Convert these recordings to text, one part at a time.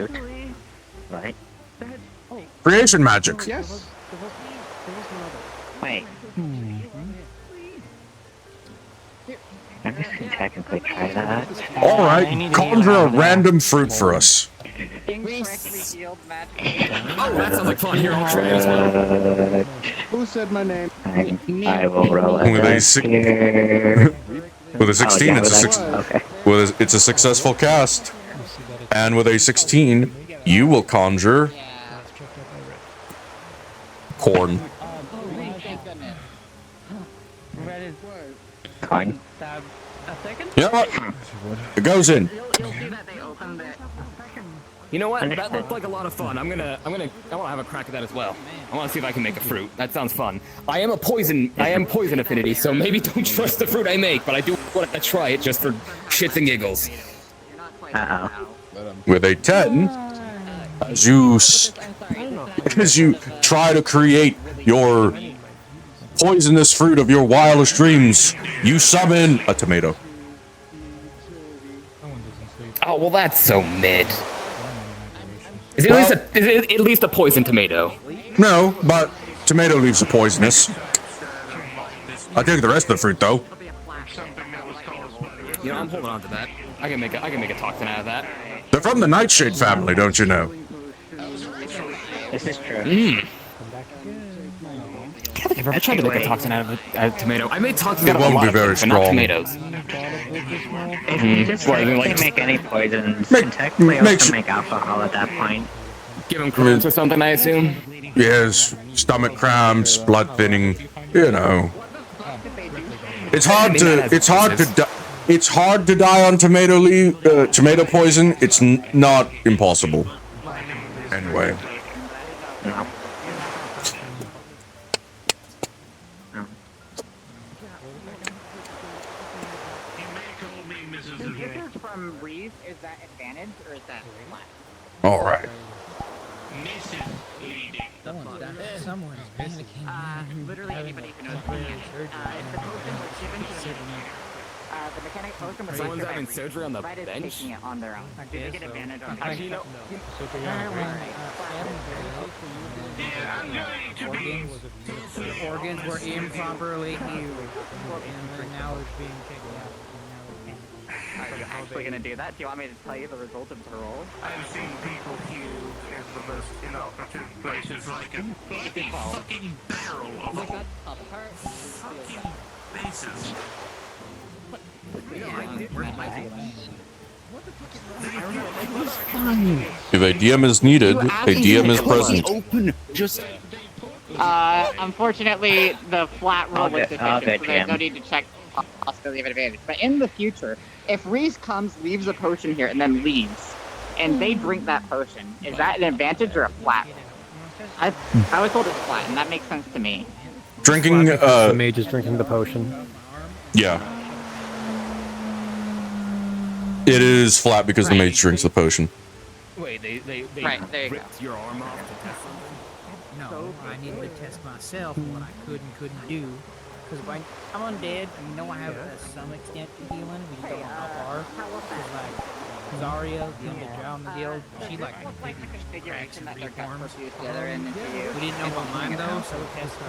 fruit. Right? Creation magic. Yes. Wait. I guess we can technically try that. All right, conjure a random fruit for us. Incorrectly healed magic. Oh, that sounds like fun. Here, I'll try as well. Who said my name? I will roll a With a dice here. With a 16, yeah, it's a successful cast. And with a 16, you will conjure corn. Corn. Yeah, it goes in. You know what? That looked like a lot of fun. I want to have a crack at that as well. I want to see if I can make a fruit. That sounds fun. I am poison affinity, so maybe don't trust the fruit I make, but I do want to try it just for shits and giggles. Uh-oh. With a 10, as you try to create your poisonous fruit of your wildest dreams, you summon a tomato. Oh, well, that's so mid. Is it at least a poison tomato? No, but tomato leaves are poisonous. I'll take the rest of the fruit, though. You know, I'm holding on to that. I can make a toxin out of that. They're from the Nightshade family, don't you know? This is true. I can't think I've ever tried to make a toxin out of a tomato. I made toxins out of a lot of things, but not tomatoes. If you just can't make any poisons, and technically also make alcohol at that point. Give them cramps or something, I assume? Yes, stomach cramps, blood thinning, you know. It's hard to die on tomato poison. It's not impossible. Anyway. No. From Reeve, is that advantage or is that flat? All right. Someone's panicking. Literally anybody who knows what it is. The potion was given to me. The mechanic potion was Someone's having surgery on the bench? bench? Taking it on their own. Do they get advantage on Actually, you know, Organs were improperly used, and now it's being taken out. Are you actually going to do that? Do you want me to tell you the result of the roll? I've seen people healed in the most inoperative places, like a fucking barrel of fucking bases. If a DM is needed, a DM is present. Unfortunately, the flat roll was deficient, so there's no need to check possibility of advantage. But in the future, if Reese comes, leaves a potion here, and then leaves, and they drink that potion, is that an advantage or a flat? I was told it's flat, and that makes sense to me. Drinking, the mage is drinking the potion. Yeah. It is flat because the mage drinks the potion. wait, they Right, there you ripped your arm off to test something? No, I needed to test myself what I could and couldn't do. Because I'm undead, you know I have some extent to healing. We just don't know how far. Because like Zarya, the undead drow in the guild, she like completely cracks and reforms. We didn't know about mine though, so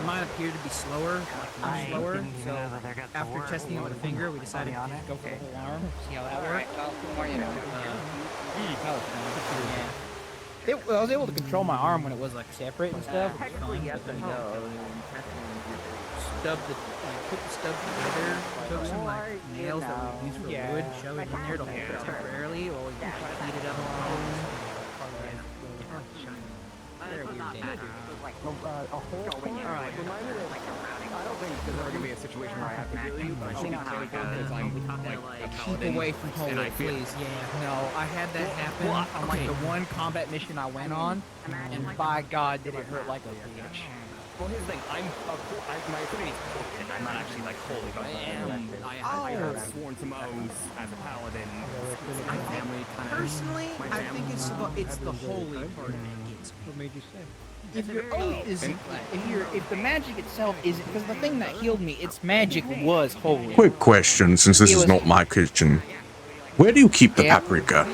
mine appeared to be slower, like slower. So after testing it with a finger, we decided to go for the whole arm. See how that worked. I was able to control my arm when it was like separate and stuff. Put the stub together, took some like nails that we use for wood, shove it in there to hold it temporarily while we heat it up. Very weird day. Alright. I don't think there's ever gonna be a situation where I have to heal you, but I think because I'm like a Keep paladin. away from holy, please. Yeah, no, I had that happen on like the one combat mission I went on, and by God, did it hurt like a bitch. Well, here's the thing. My affinity is poison. I'm not actually like holy, but I have sworn to oaths as a paladin. My family kind of. Personally, I think it's the holy part of it. What made you say? If your oath isn't, if the magic itself isn't, because the thing that healed me, its magic was holy. Quick question, since this is not my kitchen. Where do you keep the paprika?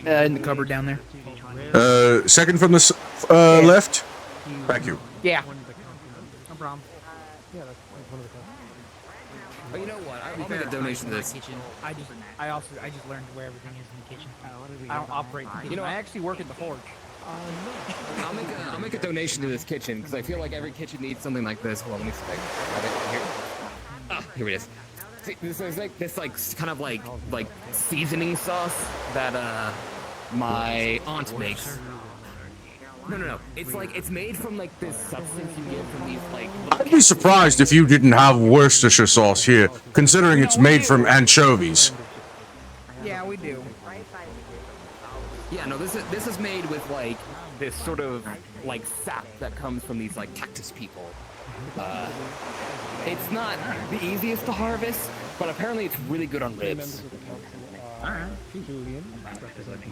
In the cupboard down there. Second from the left. Thank you. Yeah. No problem. But you know what? I'll make a donation to this. Kitchen. I just learned where everything is in the kitchen. I don't operate the kitchen. You know, I actually work at the forge. I'll make a donation to this kitchen because I feel like every kitchen needs something like this. Hold on, let me see. Here. Here it is. See, this is like kind of like seasoning sauce that my aunt makes. No. It's made from like this substance you get from these like. I'd be surprised if you didn't have Worcestershire sauce here, considering it's made from anchovies. Yeah, we do. Yeah, no, this is made with like this sort of like sap that comes from these like cactus people. It's not the easiest to harvest, but apparently it's really good on ribs.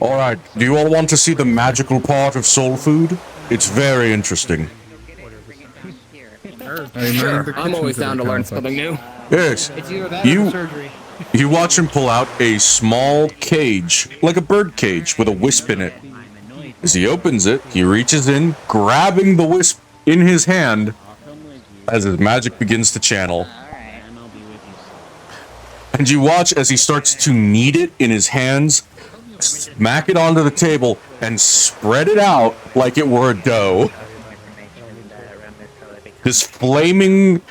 All right, do you all want to see the magical part of soul food? It's very interesting. Sure, I'm always down to learn something new. Yes, It's either that or surgery. you watch him pull out a small cage, like a bird cage, with a wisp in it. As he opens it, he reaches in, grabbing the wisp in his hand as his magic begins to channel. And you watch as he starts to knead it in his hands, smack it onto the table, and spread it out like it were a dough. This flaming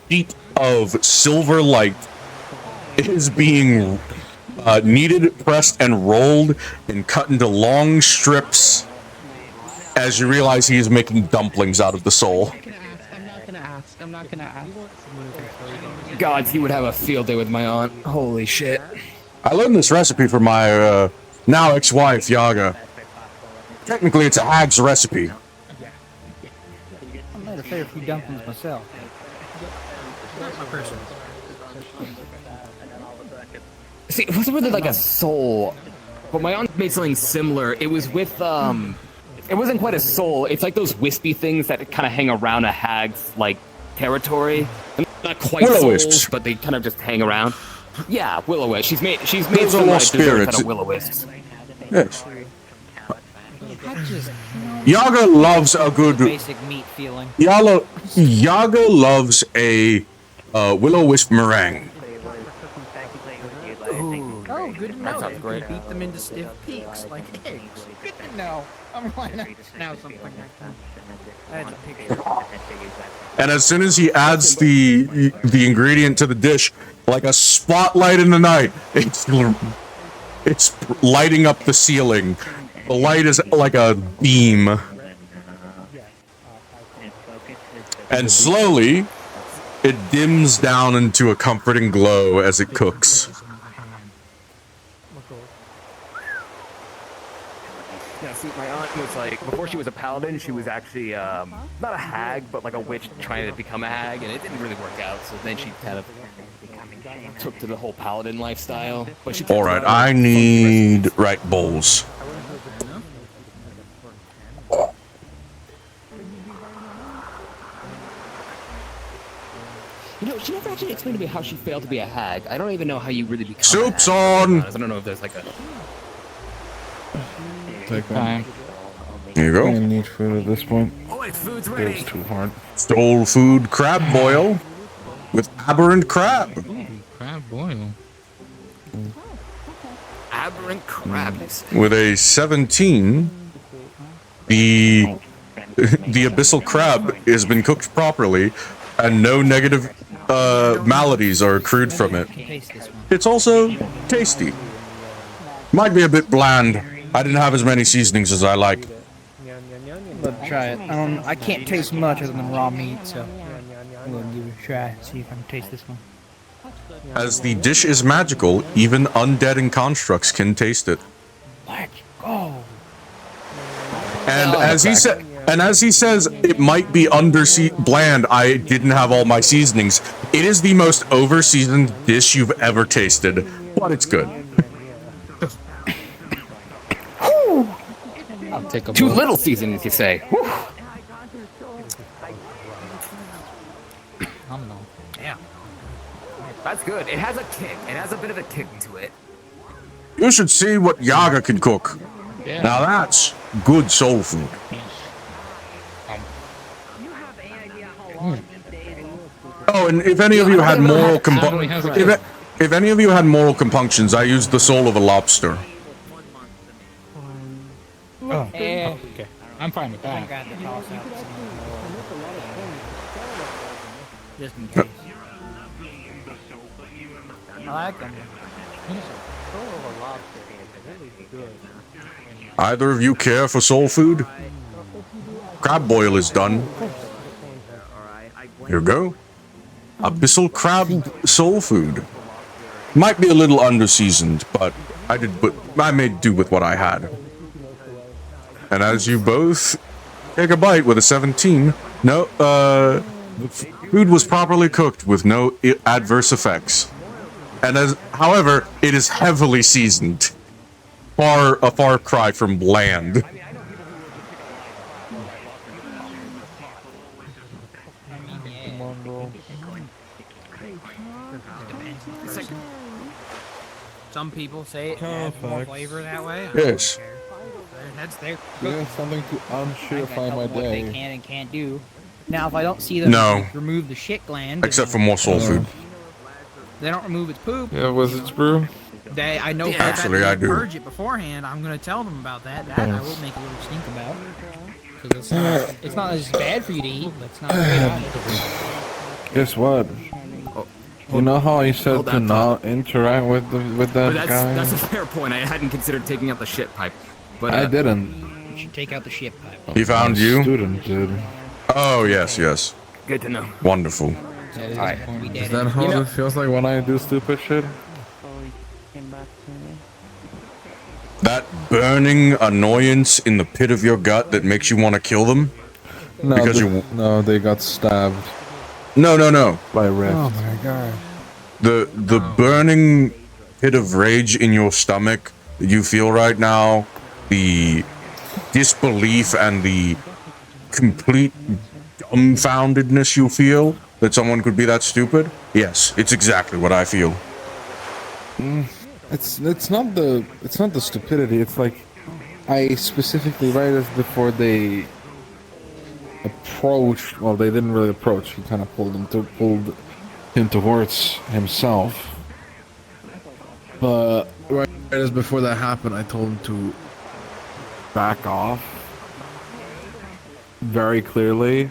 sheet of silver light is being kneaded, pressed, and rolled and cut into long strips as you realize he is making dumplings out of the soul. I'm not gonna ask. Gods, he would have a field day with my aunt. Holy shit. I learned this recipe from my now ex-wife, Yaga. Technically, it's a hag's recipe. I made a fair few dumplings myself. Not my person. See, it wasn't really like a soul, but my aunt made something similar. It was with, it wasn't quite a soul. It's like those wispy things that kind of hang around a hag's, like, territory. Not quite souls, but they kind of just hang around. Yeah, will-o-wisp. She's made Those some are all like spirits. out of will-o-wisps. Yes. Yaga loves a good... Basic meat feeling. Yaga loves a will-o-wisp meringue. Oh, good to know. That sounds great. Beat them into stiff peaks like eggs. Good to know. I'm like, now something like that. That's a picture. And as soon as he adds the ingredient to the dish, like a spotlight in the night, it's lighting up the ceiling. The light is like a beam. And slowly, it dims down into a comforting glow as it cooks. Yeah, see, my aunt was like, before she was a paladin, she was actually, not a hag, but like a witch trying to become a hag, and it didn't really work out, so then she kind of took to the whole paladin lifestyle. But she Alright, I need right bowls. You know, she never actually explained to me how she failed to be a hag. I don't even know how you really become Soup's a hag. on! I don't know if there's like a... Take time. Here you I go. need food at this point. Oh, wait, food's ready! It's too hard. Soul food crab boil with aberrant crab. Crab boil. Aberrant crabs. With a 17, the abyssal crab has been cooked properly, and no negative maladies are accrued from it. Taste this one. It's also tasty. Might be a bit bland. I didn't have as many seasonings as I like. Let's try it. I can't taste much other than raw meat, so I'm gonna give it a try. See if I can taste this one. As the dish is magical, even undead and constructs can taste it. Let's go. And as he said, and as he says, it might be bland. I didn't have all my seasonings. It is the most over-seasoned dish you've ever tasted, but it's good. I'll take a Too bowl. little seasonings, you say. Whew. Yeah. That's good. It has a kick. It has a bit of a kick to it. You should see what Yaga can cook. Yeah. Now that's good soul food. Oh, and if any of you had moral if any of you had moral compunctions, I used the soul of a lobster. Oh, okay. I'm fine with I that. got to toss out some just in case. I like them. Either of you care for soul food? Crab boil is done. Here you go. Abyssal crab soul food. Might be a little underseasoned, but I made do with what I had. And as you both take a bite with a 17, food was properly cooked with no adverse effects. And however, it is heavily seasoned. A far cry from bland. Some people say it adds more flavor that way. Yes. That's their Yeah, something to unsurify my what they day. can and can't do. Now, if I don't see them remove the shit gland, Except for more soul food. they don't remove its poop. Yeah, Wizard's Brew? I know Yeah, actually, I do. purge it beforehand. I'm gonna tell them about that. That I will make a little stink about. Because it's not as bad for you to eat, but it's not great either. Guess what? You know how I said to not interact with that But guy? that's a fair point. I hadn't considered taking out the shit pipe. But I didn't. You should take out the shit pipe. He found you? Student did. Oh, yes. good to know. Wonderful. Is that how it feels like when I do stupid shit? That burning annoyance in the pit of your gut that makes you want to kill them? No, Because no, they got stabbed No. by Rift. Oh my god. The burning pit of rage in your stomach that you feel right now, the disbelief and the complete dumbfoundedness you feel that someone could be that stupid. Yes, it's exactly what I feel. It's not the stupidity. It's like I specifically right as before they approached. Well, they didn't really approach. He kind of pulled him towards himself. But right as before that happened, I told him to back off very clearly,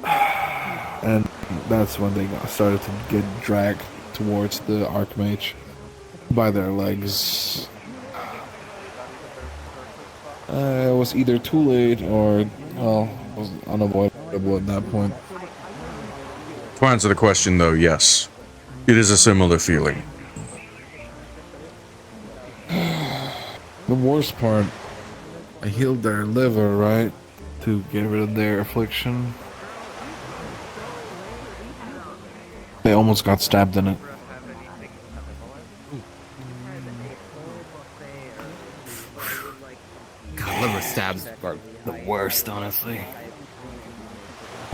and that's when they started to get dragged towards the Archmage by their legs. It was either too late or, well, it was unavoidable at that point. To answer the question, though, yes, it is a similar feeling. The worst part, I healed their liver, right? To get rid of their affliction. They almost got stabbed in it. God, liver stabs are the worst, honestly.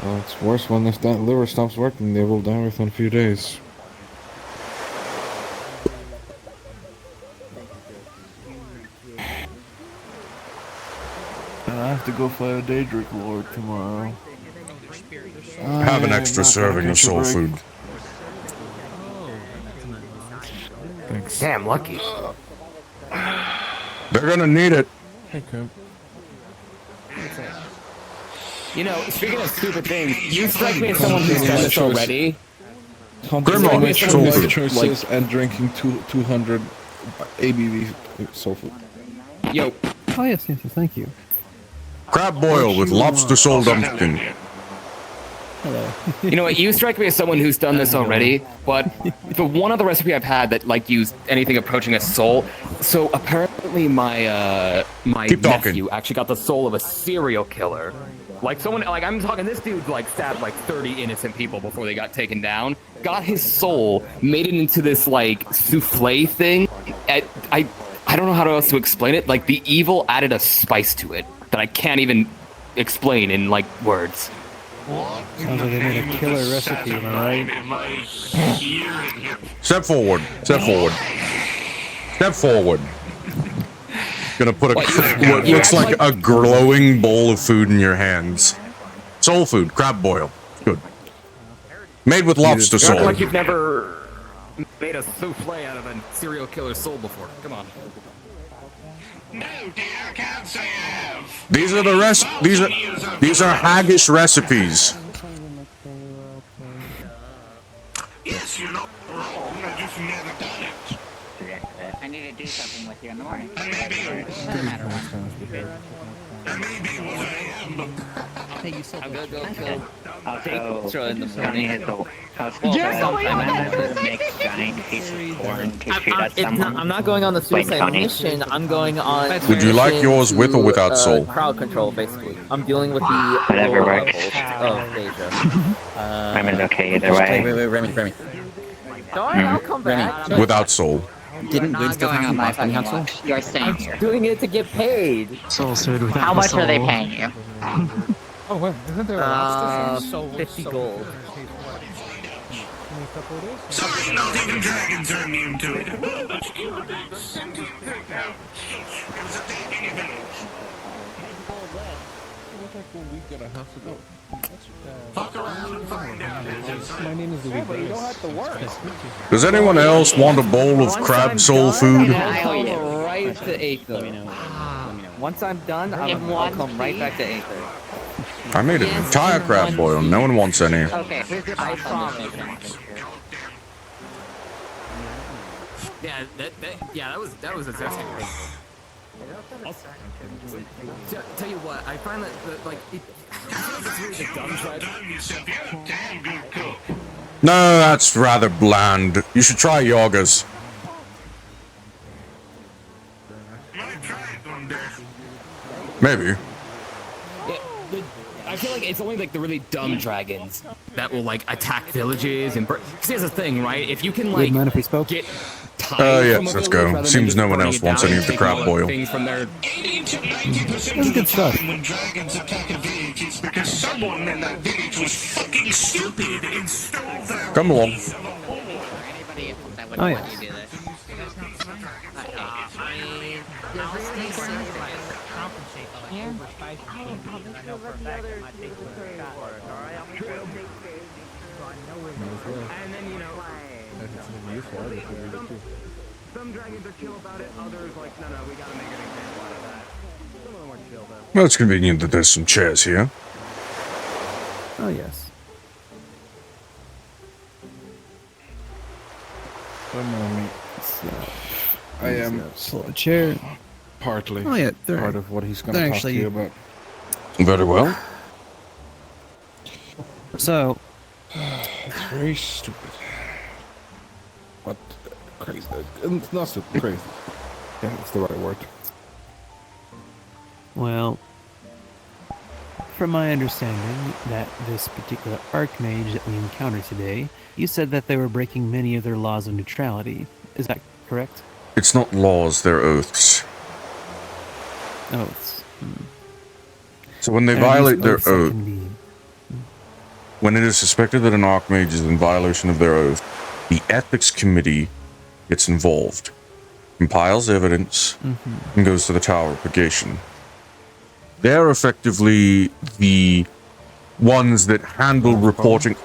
Well, it's worse when that liver stops working. They will die within a few days. And I have to go fight a Daedric Lord tomorrow. Have an extra serving of soul food. Thanks. Damn, lucky. They're gonna need it. Okay. You know, speaking of stupid things, you strike me as someone who's done this already. Contemplating soul life food. choices and drinking 200 ABV soul food. Yo, Oh yes, thank you. Crab boil with lobster soul dumpling. you know what? You strike me as someone who's done this already, but the one other recipe I've had that like used anything approaching a soul. So apparently my Keep talking. nephew actually got the soul of a serial killer. Like someone, like I'm talking, this dude like stabbed like 30 innocent people before they got taken down. Got his soul, made it into this like souffle thing. I don't know how else to explain it. Like the evil added a spice to it that I can't even explain in like words. Sounds like they made a killer recipe, am I right? Step forward. Step Step forward. Gonna put What, what you looks act like a glowing bowl of food in your hands. Soul food, crab boil. Good. Made with lobster You act soul. like you've never made a souffle out of a serial killer's soul before. Come on. No, dear, I can't say I have. These are the these are haggis recipes. Yes, you're not wrong. I just never done it. I need to do something with you in the morning. Maybe what I am, but I'm gonna go kill Also, Throw in the Johnny morning. has the make giant piece of corn to shoot at someone. I'm not going on the suicide Tony. mission. I'm going on. Would you like mission yours with or to, without soul? Crowd control, basically. I'm dealing with the Whatever lower works. levels of Asia. Remi's okay either way. Wait, Remy. Don't worry, I'll come back. Without soul. Didn't Good still have my fucking console? You're staying here. Doing it to get paid. Soul food without How much are they soul. paying you? Oh, wait, isn't there a lobster? 50 gold. sorry, not even dragons are immune to it. Fuck around and find out. My name is Louis. But you don't have to work. Does anyone else want a bowl of crab soul food? I'll come right to Aether. Once I'm done, I'll come right back to Aether. I made an entire crab boil. No one wants any. Okay, here's your I box on promise. Yeah, that was a zesty. Tell you what, I find that like it's really the dumb side. Done yourself. You're a damn good cook. No, that's rather bland. You should try yogas. Might try it one day. Maybe. I feel like it's only like the really dumb dragons that will like attack villages and. Because here's the thing, right? If you can like Wouldn't mind if we spoke? get Yes, time from a let's village go. rather than Seems just no one burning else it wants down any and of the taking crab all boil. things from their 80 to 90% That's of good the stuff. time when dragons attack a village, it's because someone in that village was fucking stupid and stole their. Come along. For anybody else that would Oh, let yes. you do this. I'll stay safe if I compensate for like overspicing food. I know for a fact that my taste buds are shot. So I know where they're And then you know. Some dragons are chill about it, others like, no, we gotta make an example out of that. Some of them are chill though. Well, it's convenient that there's some chairs here. Oh, yes. I am Pull a chair. partly Oh, yeah. They're, part of what he's going they're to talk to actually- you about. Very well. So, It's very stupid. But crazy. It's not stupid, crazy. Yeah, that's the right word. well, from my understanding, that this particular archmage that we encountered today, you said that they were breaking many of their laws of neutrality. Is that correct? It's not laws, they're oaths. Oaths. So when they And violate these their oaths that oath, can be- when it is suspected that an archmage is in violation of their oath, the ethics committee gets involved, compiles evidence, and goes to the Tower of Purgation. They're effectively the ones that handle reporting.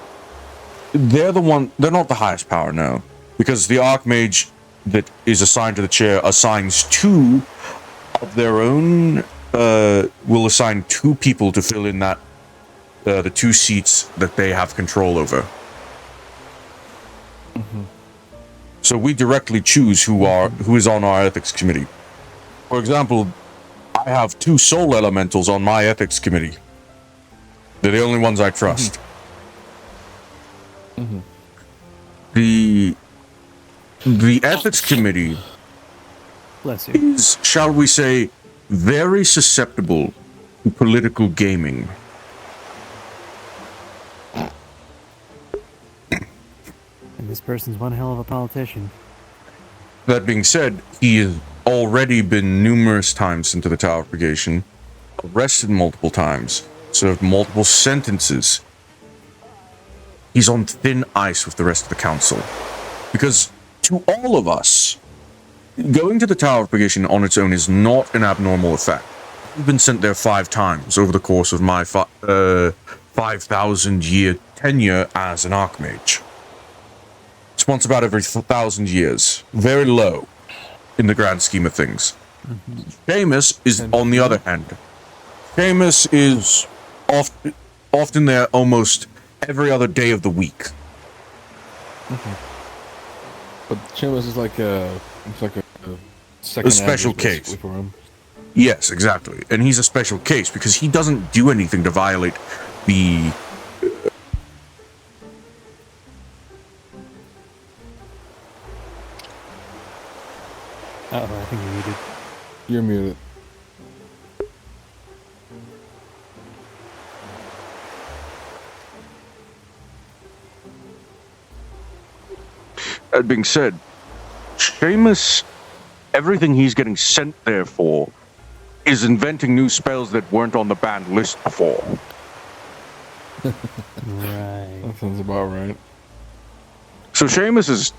They're not the highest power, no. Because the archmage that is assigned to the chair assigns two of their own, will assign two people to fill in that the two seats that they have control over. So we directly choose who is on our ethics committee. For example, I have two soul elementals on my ethics committee. They're the only ones I trust. The ethics committee Bless you. is, shall we say, very susceptible to political gaming. And this person's one hell of a politician. That being said, he has already been numerous times into the Tower of Purgation, arrested multiple times, served multiple sentences. He's on thin ice with the rest of the council. Because to all of us, going to the Tower of Purgation on its own is not an abnormal effect. I've been sent there 5 times over the course of my 5,000 year tenure as an Archmage. It's once about every 1,000 years. Very low in the grand scheme of things. Seamus is, on the other hand, Seamus is often there almost every other day of the week. Okay. But Seamus is like a second special case for him. Yes, exactly. And he's a special case because he doesn't do anything to violate the... I think you're muted. You're muted. That being said, Seamus, everything he's getting sent there for is inventing new spells that weren't on the banned list before. Right. That sounds about right. So Seamus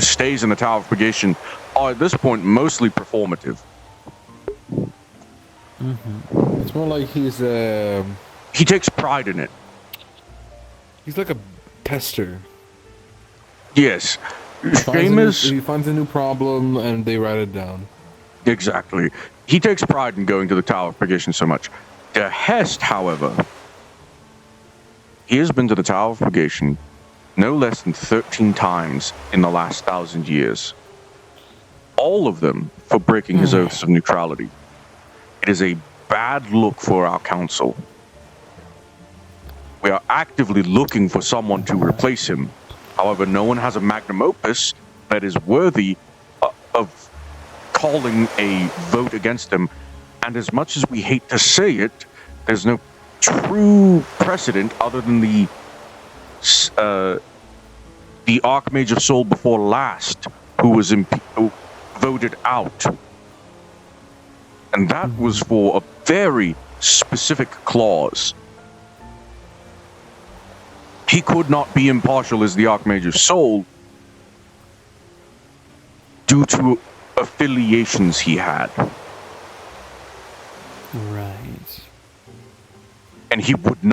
stays in the Tower of Purgation are at this point mostly performative. It's more like he's he takes pride in it. He's like a tester. Yes. He finds a new problem and they write it down. Exactly. He takes pride in going to the Tower of Purgation so much. De Hest, however, he has been to the Tower of Purgation no less than 13 times in the last 1,000 years. All of them for breaking his oaths of neutrality. It is a bad look for our council. We are actively looking for someone to replace him. However, no one has a magnum opus that is worthy of calling a vote against him. And as much as we hate to say it, there's no true precedent other than the Archmage of Soul before last, who was voted out. And that was for a very specific clause. He could not be impartial as the Archmage of Soul due to affiliations he had. Right. And he would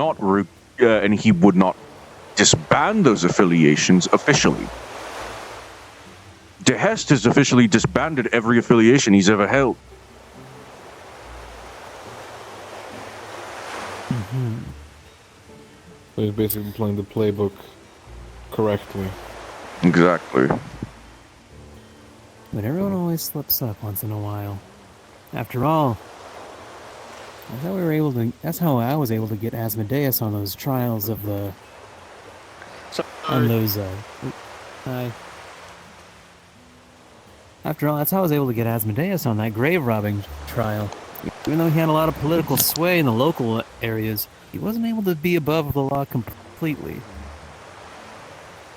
not disband those affiliations officially. De Hest has officially disbanded every affiliation he's ever held. So he's basically playing the playbook correctly. Exactly. But everyone always slips up once in a while. After all, that's how I was able to get Asmodeus on those trials of the... on those, hi. After all, that's how I was able to get Asmodeus on that grave robbing trial. Even though he had a lot of political sway in the local areas, he wasn't able to be above the law completely.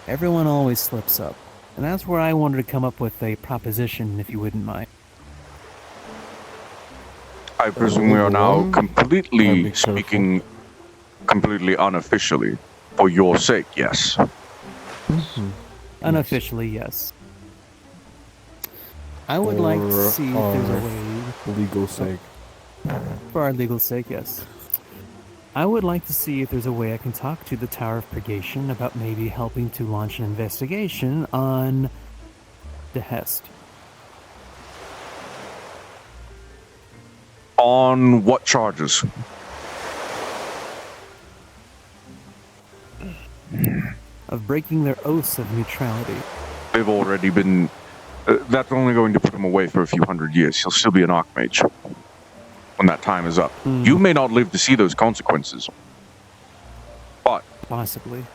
Everyone always slips up. And that's where I wanted to come up with a proposition, if you wouldn't mind. I presume we are now completely speaking completely unofficially. For your sake, yes. Unofficially, yes. I would like to see if there's a way... legal sake. For our legal sake, yes. I would like to see if there's a way I can talk to the Tower of Purgation about maybe helping to launch an investigation on De Hest. On what charges? Of breaking their oaths of neutrality. They've already been... that's only going to put him away for a few hundred years. He'll still be an Archmage when that time is up. You may not live to see those consequences. But... possibly.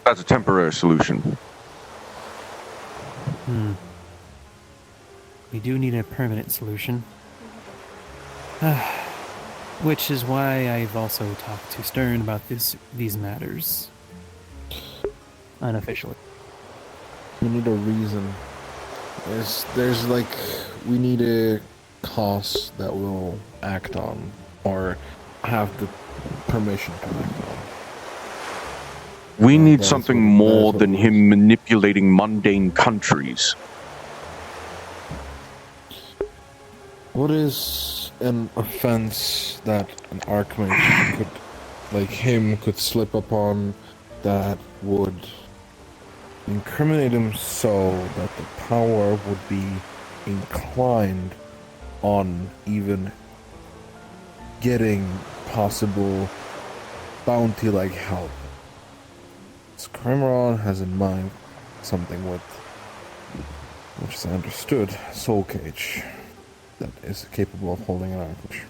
That's a temporary solution. We do need a permanent solution. Which is why I've also talked to Stern about these matters. Unofficially. We need a reason. There's like, we need a cause that we'll act on, or have the permission to act We need That's something what- more that's what than it him manipulating mundane countries. What is an offense that an Archmage could, like him, could slip upon that would incriminate him so that the power would be inclined on even getting possible bounty-like help? Scrimeron has in mind something with, which is understood, Soul Cage, that is capable of holding an Archmage.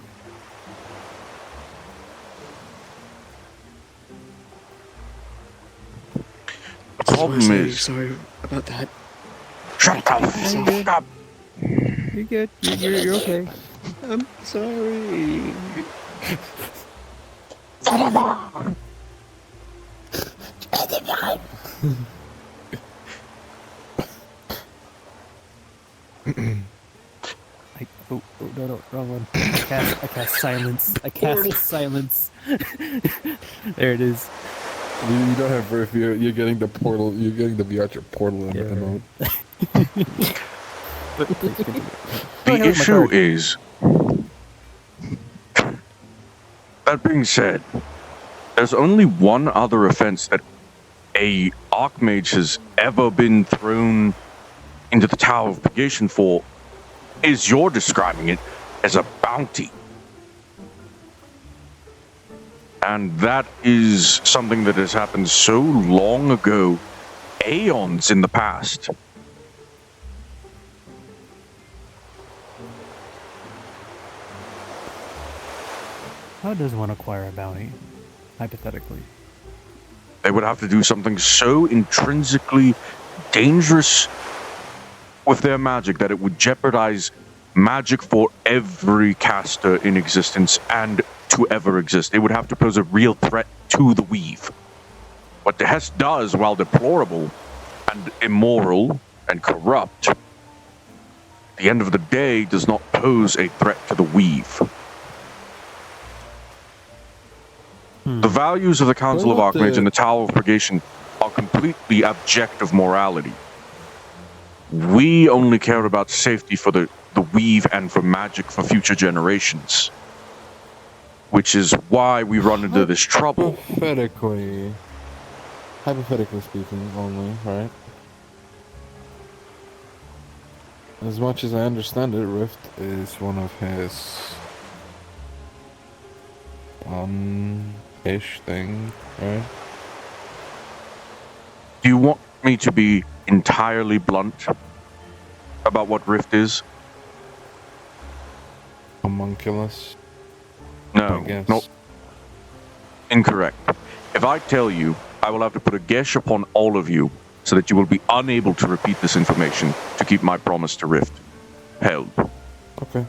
The problem is... Sorry about that. Shut the fuck up! You're good. You're okay. I'm sorry. No, wrong one. I cast silence. I cast silence. There it is. You don't have Riff, you're getting the portal, you're getting the VRRP portal in emote. The issue is... That being said, there's only one other offense that a Archmage has ever been thrown into the Tower of Purgation for, is you're describing it as a bounty. And that is something that has happened so long ago, aeons in the past. How does one acquire a bounty, hypothetically? They would have to do something so intrinsically dangerous with their magic that it would jeopardize magic for every caster in existence and to ever exist. It would have to pose a real threat to the weave. What the Hess does, while deplorable and immoral and corrupt, at the end of the day does not pose a threat to the weave. The values of the Council of Archmages and the Tower of Purgation are completely objective morality. We only care about safety for the weave and for magic for future generations. Which is why we run into this trouble. Hypothetically speaking only, right? As much as I understand it, Rift is one of his ish thing, right? Do you want me to be entirely blunt about what Rift is? Homunculus? No, no. Incorrect. If I tell you, I will have to put a gesh upon all of you so that you will be unable to repeat this information to keep my promise to Rift held. Okay.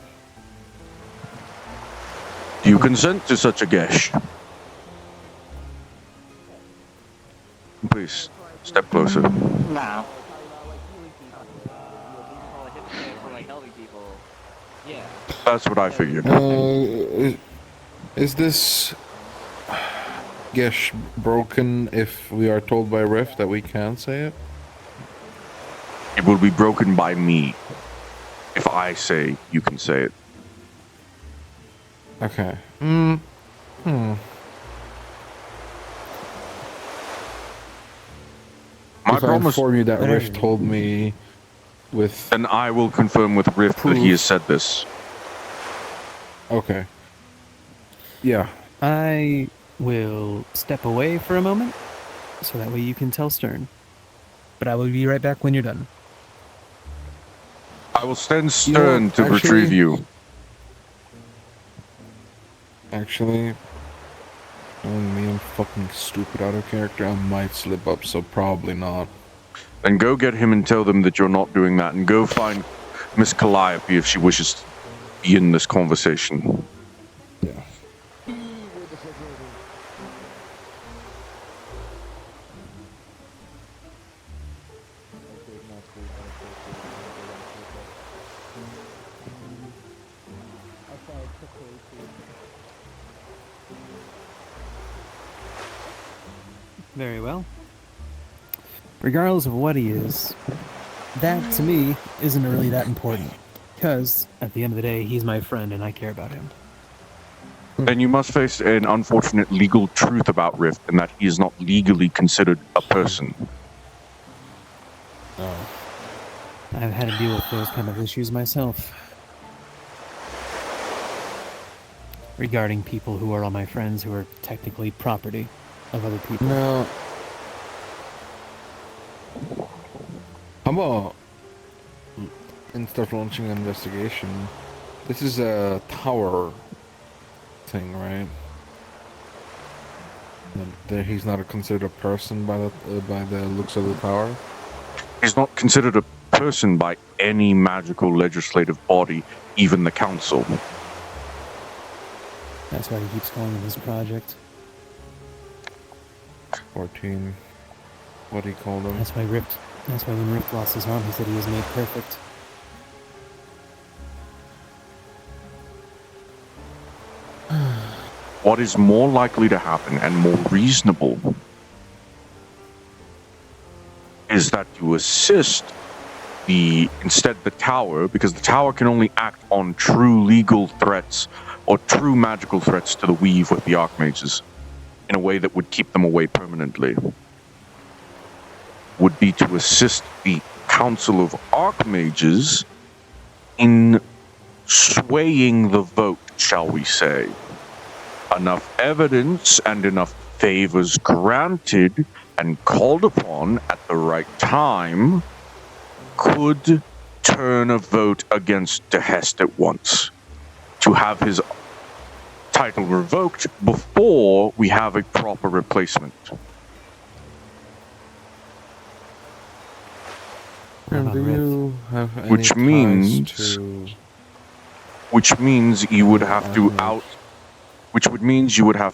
Do you consent to such a gesh? Please, step closer. No. That's what I figured. Is this gesh broken if we are told by Rift that we can't say it? It will be broken by me if I say you can say it. Okay. My if I promise. inform you that Rift told me with... Then I will confirm with Rift that he has said this. Okay. Yeah. I will step away for a moment, so that way you can tell Stern. But I will be right back when you're done. I will stand stern to retrieve you. Actually, knowing me, I'm fucking stupid out of character. I might slip up, so probably not. Then go get him and tell them that you're not doing that, and go find Miss Calliope if she wishes to be in this conversation. Yeah. Very well. Regardless of what he is, that to me isn't really that important. Because at the end of the day, he's my friend and I care about him. Then you must face an unfortunate legal truth about Rift, and that he is not legally considered a person. Oh. I've had to deal with those kind of issues myself. Regarding people who are all my friends who are technically property of other people. Now, how about instead of launching an investigation, this is a tower thing, right? That he's not considered a person by the looks of the tower. He's not considered a person by any magical legislative body, even the council. That's why he keeps calling it his project. 14. What he called him. That's why when Rift lost his arm, he said he was made perfect. What is more likely to happen and more reasonable is that you assist instead the tower, because the tower can only act on true legal threats or true magical threats to the weave with the archmages in a way that would keep them away permanently, would be to assist the Council of Archmages in swaying the vote, shall we say. Enough evidence and enough favors granted and called upon at the right time could turn a vote against Dehest at once, to have his title revoked before we have a proper replacement. And do you have any Which means you would have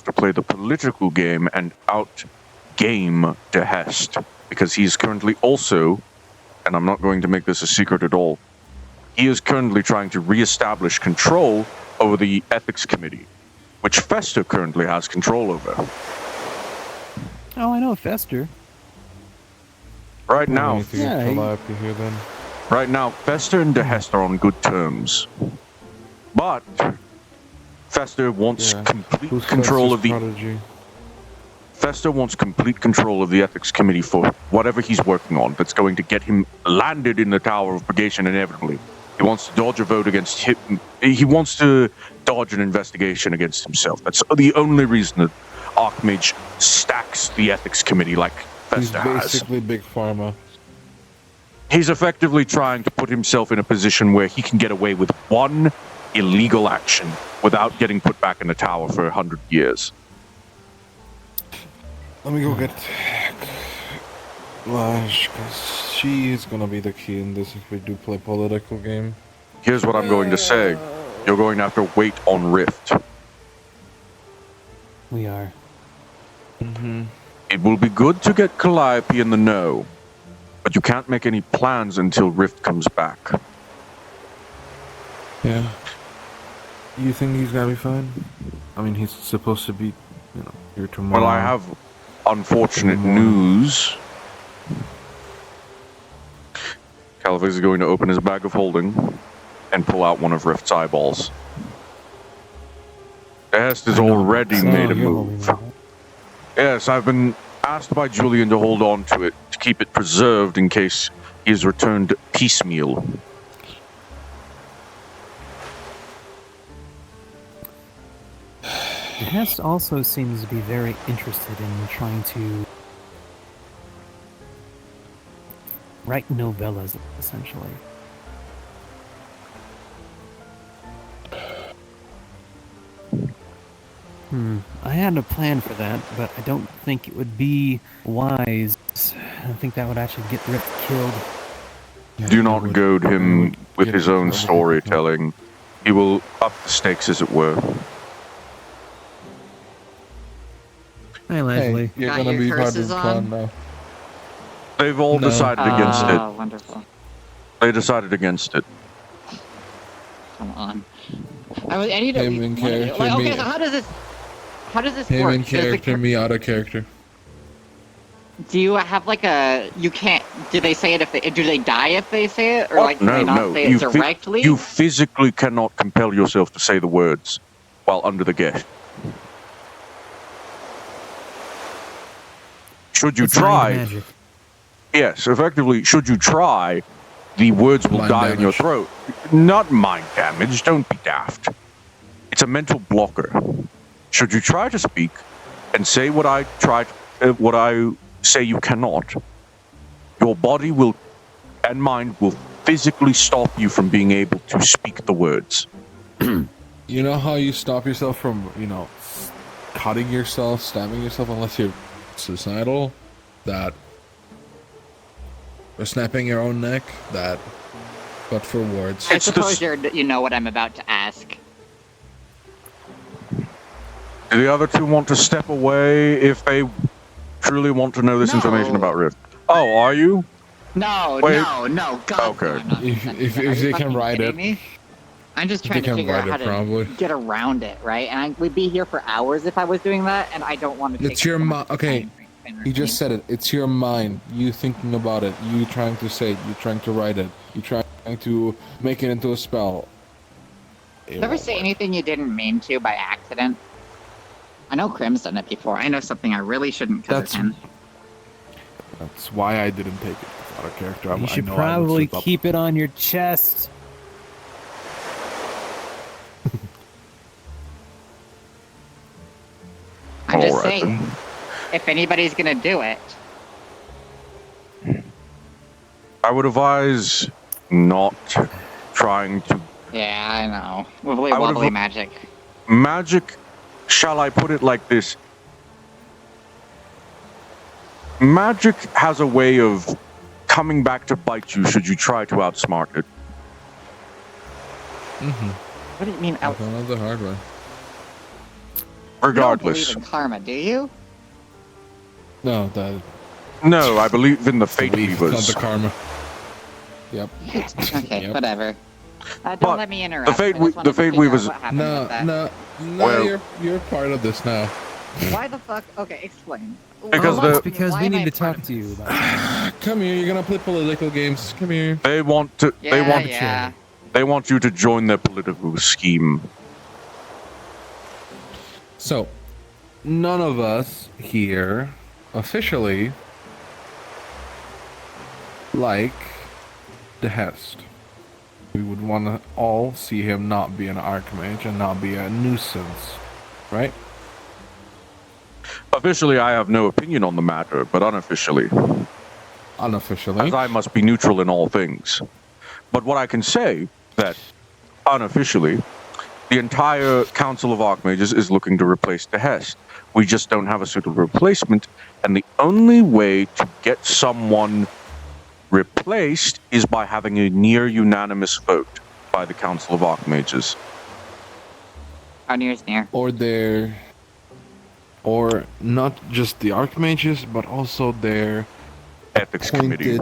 to play the political game and out-game Dehest, because he's currently also, and I'm not going to make this a secret at all, he is currently trying to re-establish control over the Ethics Committee, which Fester currently has control over. Oh, I know Fester. Right now, Fester and Dehest are on good terms. But Fester wants complete control of the Fester wants complete control of the Ethics Committee for whatever he's working on that's going to get him landed in the Tower of Purgation inevitably. He wants to dodge a vote against him. He wants to dodge an investigation against himself. That's the only reason that Archmage stacks the Ethics Committee like Fester has. He's basically Big Pharma. He's effectively trying to put himself in a position where he can get away with one illegal action without getting put back in the tower for 100 years. Let me go get Lash, because she is gonna be the key in this if we do play political game. Here's what I'm going to say. You're going to have to wait on Rift. We are. It will be good to get Calliope in the know, but you can't make any plans until Rift comes back. Yeah. You think he's gonna be fine? I mean, he's supposed to be, here tomorrow. Well, I have unfortunate news. Calvix is going to open his bag of holding and pull out one of Rift's eyeballs. Est has already made a move. Yes, I've been asked by Julian to hold on to it, to keep it preserved in case he is returned piecemeal. Hess also seems to be very interested in trying to write novellas, essentially. I had a plan for that, but I don't think it would be wise. I think that would actually get Rift killed. Do not goad him with his own storytelling. He will up the stakes, as it were. Hi, Leslie. Hey, you're gonna be part of the plan now. They've all decided against it. Wonderful. They decided against it. Come on. I need to. Him in character, me. Okay, so how does this Him work? in character, me out of character. Do you have like a? You can't. Do they say it if they? Do they die if they say it, or like do they not say it directly? You physically cannot compel yourself to say the words while under the gift. Should you try? Yes, effectively. Should you try, the words will die in your throat. Not mind damage. Don't be daft. It's a mental blocker. Should you try to speak and say what I say you cannot, your body will and mind will physically stop you from being able to speak the words. You know how you stop yourself from, cutting yourself, stabbing yourself unless you're suicidal? That. Or snapping your own neck? That. But for words. I suppose you know what I'm about to ask. Do the other two want to step away if they truly want to know this information about Rift? Oh, are you? No, Wait. no, God. Okay. If they can ride it. Me? I'm just trying to figure out how to get around it, right? And we'd be here for hours if I was doing that, and I don't want to take It's your mind. Okay, you just said it. It's your mind. You thinking about it. You trying to say it. You trying to write it. You trying to make it into a spell. Never say anything you didn't mean to by accident. I know Crim's done it before. I know something I really shouldn't because of him. That's why I didn't take it out of character. You should probably keep it on your chest. I'm just saying, if anybody's gonna do it, I would advise not trying to. Yeah, I know. Wibbly wobbly magic. Magic, shall I put it like this? Magic has a way of coming back to bite you should you try to outsmart it. What do you mean out? The hard way. Regardless. You don't believe in karma, do you? No, No, I believe in the fate weavers. Not the karma. Yep. Okay, Yep. whatever. Don't let me interrupt. The fate weavers. No. Well, you're part of this now. Why the fuck? Okay, explain. Because we need to talk to you about it. Come here, you're gonna play political games. Come here. They want to. Yeah. They want you to join their political scheme. So, none of us here officially like the Hest. We would want to all see him not be an Archmage and not be a nuisance, right? Officially, I have no opinion on the matter, but unofficially, as I must be neutral in all things. But what I can say that unofficially, the entire Council of Archmages is looking to replace the Hest. We just don't have a suitable replacement, and the only way to get someone replaced is by having a near unanimous vote by the Council of Archmages. How near is near? Or not just the Archmages, but also their Ethics Committee.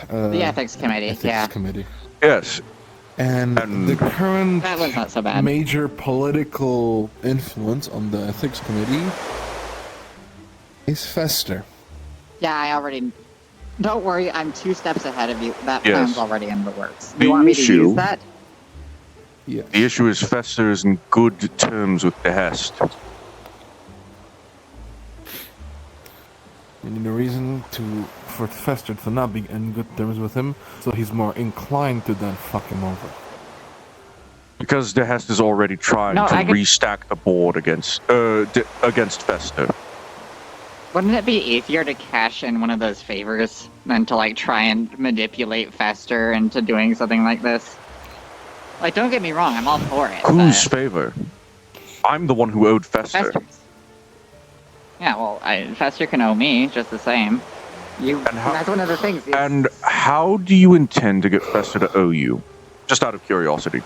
The Ethics Committee, Committee. Yes. And the current that was not so bad. Major political influence on the Ethics Committee is Fester. Yeah, I already... Don't worry, I'm 2 steps ahead of you. That Yes. plan's already in the works. The You want me to issue- use that? Yes. The issue is Fester is in good terms with the Hest. And the reason for Fester to not be in good terms with him, so he's more inclined to then fuck him over. Because the Hest is already trying to restack the board against Fester. Wouldn't it be easier to cash in one of those favors than to, like, try and manipulate Fester into doing something like this? Like, don't get me wrong, I'm all for it. Whose favor? I'm the one who owed Fester. Fester's. Yeah, well, Fester can owe me just the same. That's one of the things. And how do you intend to get Fester to owe you? Just out of curiosity.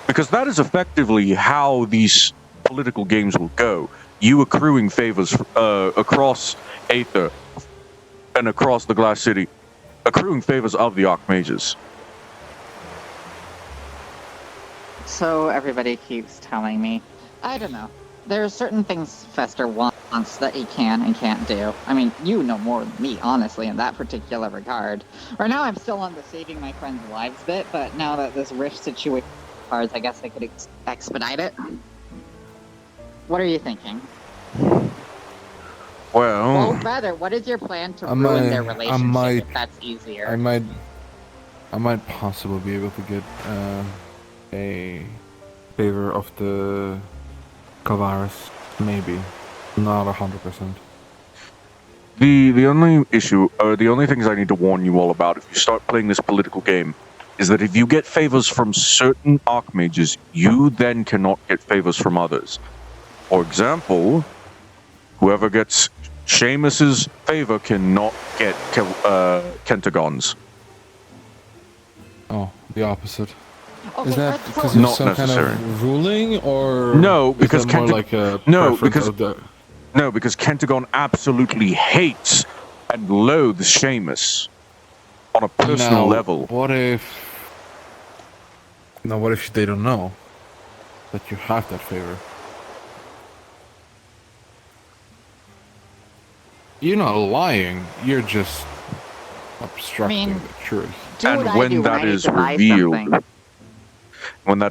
Because that is effectively how these political games will go. You accruing favors across Aether and across the Glass City, accruing favors of the Archmages. So everybody keeps telling me, I don't know. There are certain things Fester wants that he can and can't do. I mean, you know more than me, honestly, in that particular regard. Right now, I'm still on the saving my friends' lives bit, but now that this rift situation cards, I guess I could expedite it. What are you thinking? Well, rather, what is your plan to ruin their relationship if that's easier? I might possibly be able to get a favor of the Kavaris, maybe. Not 100%. The only issue, or the only things I need to warn you all about if you start playing this political game, is that if you get favors from certain archmages, you then cannot get favors from others. For example, whoever gets Seamus's favor cannot get Kentagon's. Oh, the opposite. Okay, is that because not of some necessary. kind of ruling, or no? Because more like a no, because Kentagon absolutely hates and loathes Seamus on a personal level. What if? Now, what if they don't know that you have that favor? You're not lying. You're just obstructing the truth. And when that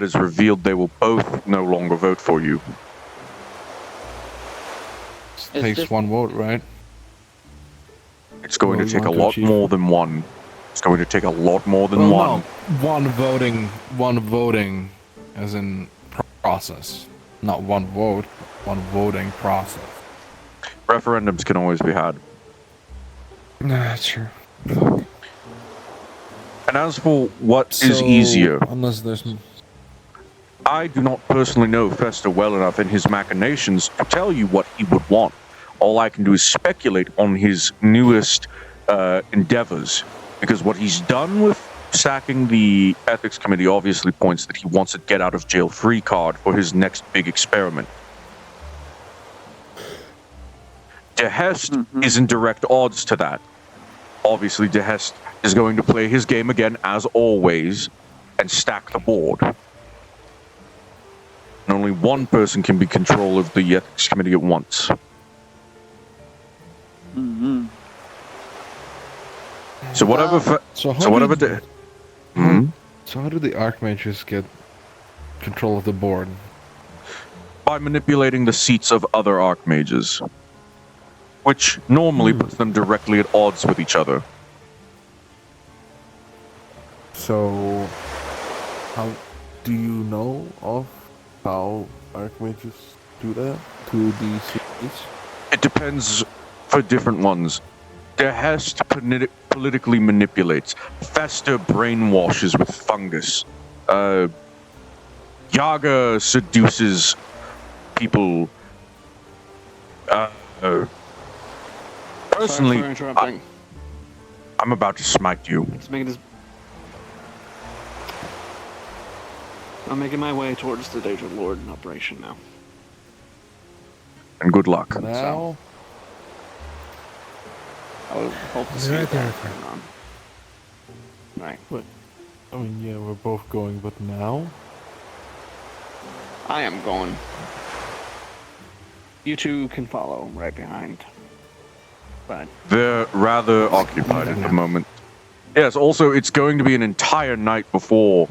is revealed, they will both no longer vote for you. It takes one vote, right? It's going to take a lot more than one. It's going to take a lot more than one. No, one voting, as in process, not one vote, one voting process. Referendums can always be had. Nah, that's true. And as for what is easier, unless there's, I do not personally know Fester well enough in his machinations to tell you what he would want. All I can do is speculate on his newest endeavors, because what he's done with sacking the ethics committee obviously points that he wants a get out of jail free card for his next big experiment. Dehest is in direct odds to that. Obviously, Dehest is going to play his game again, as always, and stack the board. And only one person can be in control of the ethics committee at once. So whatever. So how do the archmages get control of the board? By manipulating the seats of other archmages, which normally puts them directly at odds with each other. So, how do you know of how archmages do that to these seats? It depends for different ones. Dehest politically manipulates. Fester brainwashes with fungus. Yaga seduces people. Personally, Sorry for interrupting. I'm about to smite you. Let's make this. I'm making my way towards the Danger Lord operation now. And good luck. Now, I would hope to see that going on. Right. But, I mean, yeah, we're both going, but now? I am going. You two can follow right behind. But they're rather occupied at the moment. Yes, also, it's going to be an entire night before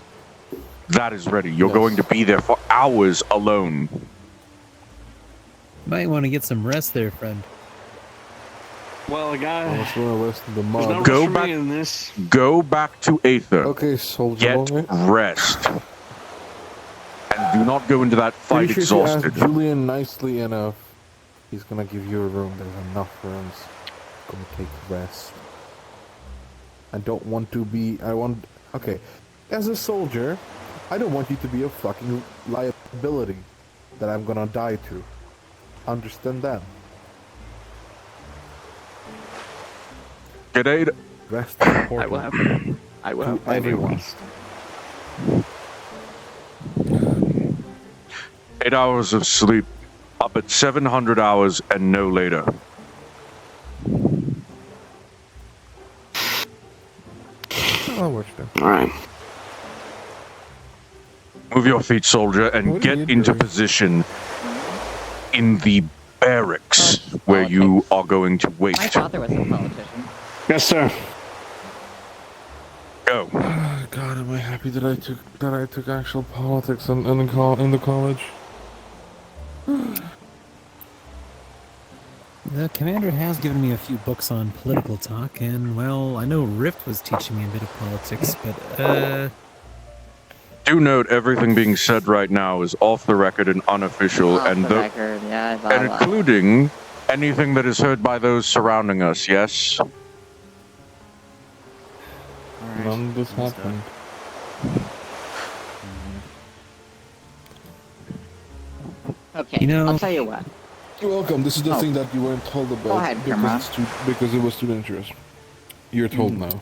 that is ready. You're going to be there for hours alone. Might want to get some rest there, friend. well, a guy. Let's rest in the There's no mud. Go rest for back- me in this. Go back to Aether. Okay, soldier Get boy. rest. And do not go into that fight Pretty sure if you exhausted. ask Julian nicely enough, he's gonna give you a room. There's enough rooms. Gonna take rest. I don't want to be. Okay, as a soldier, I don't want you to be a fucking liability that I'm gonna die to. Understand that? G'day. Rest is important. I will have. I will To have plenty of everyone. rest. 8 hours of sleep. Up at 700 hours and no later. I'll watch them. All right. Move your feet, soldier, and What are get you into doing? position in the barracks where you are going to wait. My father was a politician. Yes, sir. Go. Oh, God, am I happy that I took actual politics in the college. The commander has given me a few books on political talk, and, well, I know Rift was teaching me a bit of politics, but, Do note everything being said right now is off the record and unofficial, and including anything that is heard by those surrounding us, yes? None of this happened. Okay, I'll tell you what. You're welcome. This is the thing that you weren't told about. Go ahead, because it was too dangerous. You're told now.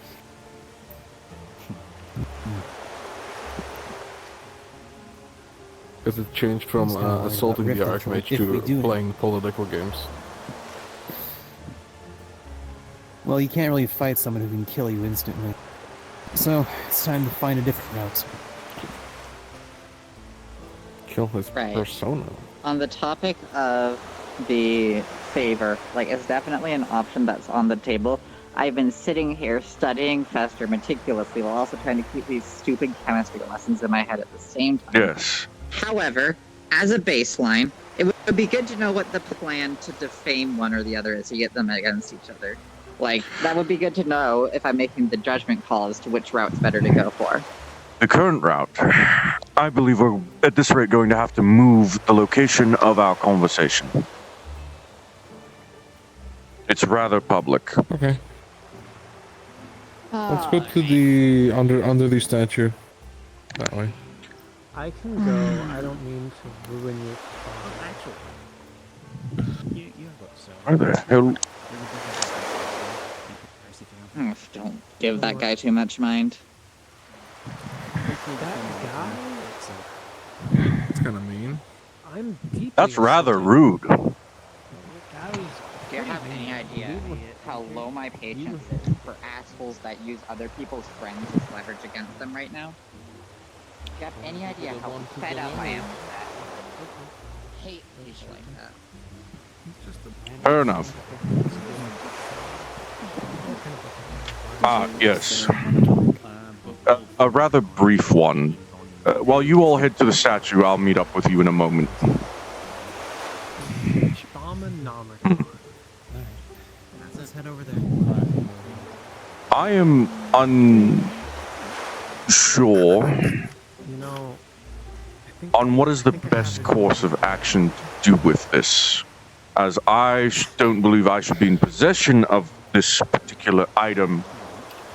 Because it changed from assaulting the Archmage to playing political games. well, you can't really fight someone who can kill you instantly. So, it's time to find a different route. Kill his persona. On the topic of the favor, like, it's definitely an option that's on the table. I've been sitting here studying Fester meticulously while also trying to keep these stupid chemistry lessons in my head at the same time. Yes. However, as a baseline, it would be good to know what the plan to defame one or the other is to get them against each other. Like, that would be good to know if I'm making the judgment call as to which route's better to go for. The current route, I believe we're at this rate going to have to move the location of our conversation. It's rather public. Okay. Let's go to the under the statue. That way. I can go. I don't mean to ruin your fun. Actually, Where the hell? Don't give that guy too much mind. It's kind of mean. I'm deeply That's rather rude. Do you have any idea how low my patience is for assholes that use other people's friends as leverage against them right now? Do you have any idea how fed up I am with that? Hate people like that. Fair enough. Yes. A rather brief one. While you all head to the statue, I'll meet up with you in a moment. Let's head over there. I am unsure on what is the best course of action to do with this, as I don't believe I should be in possession of this particular item,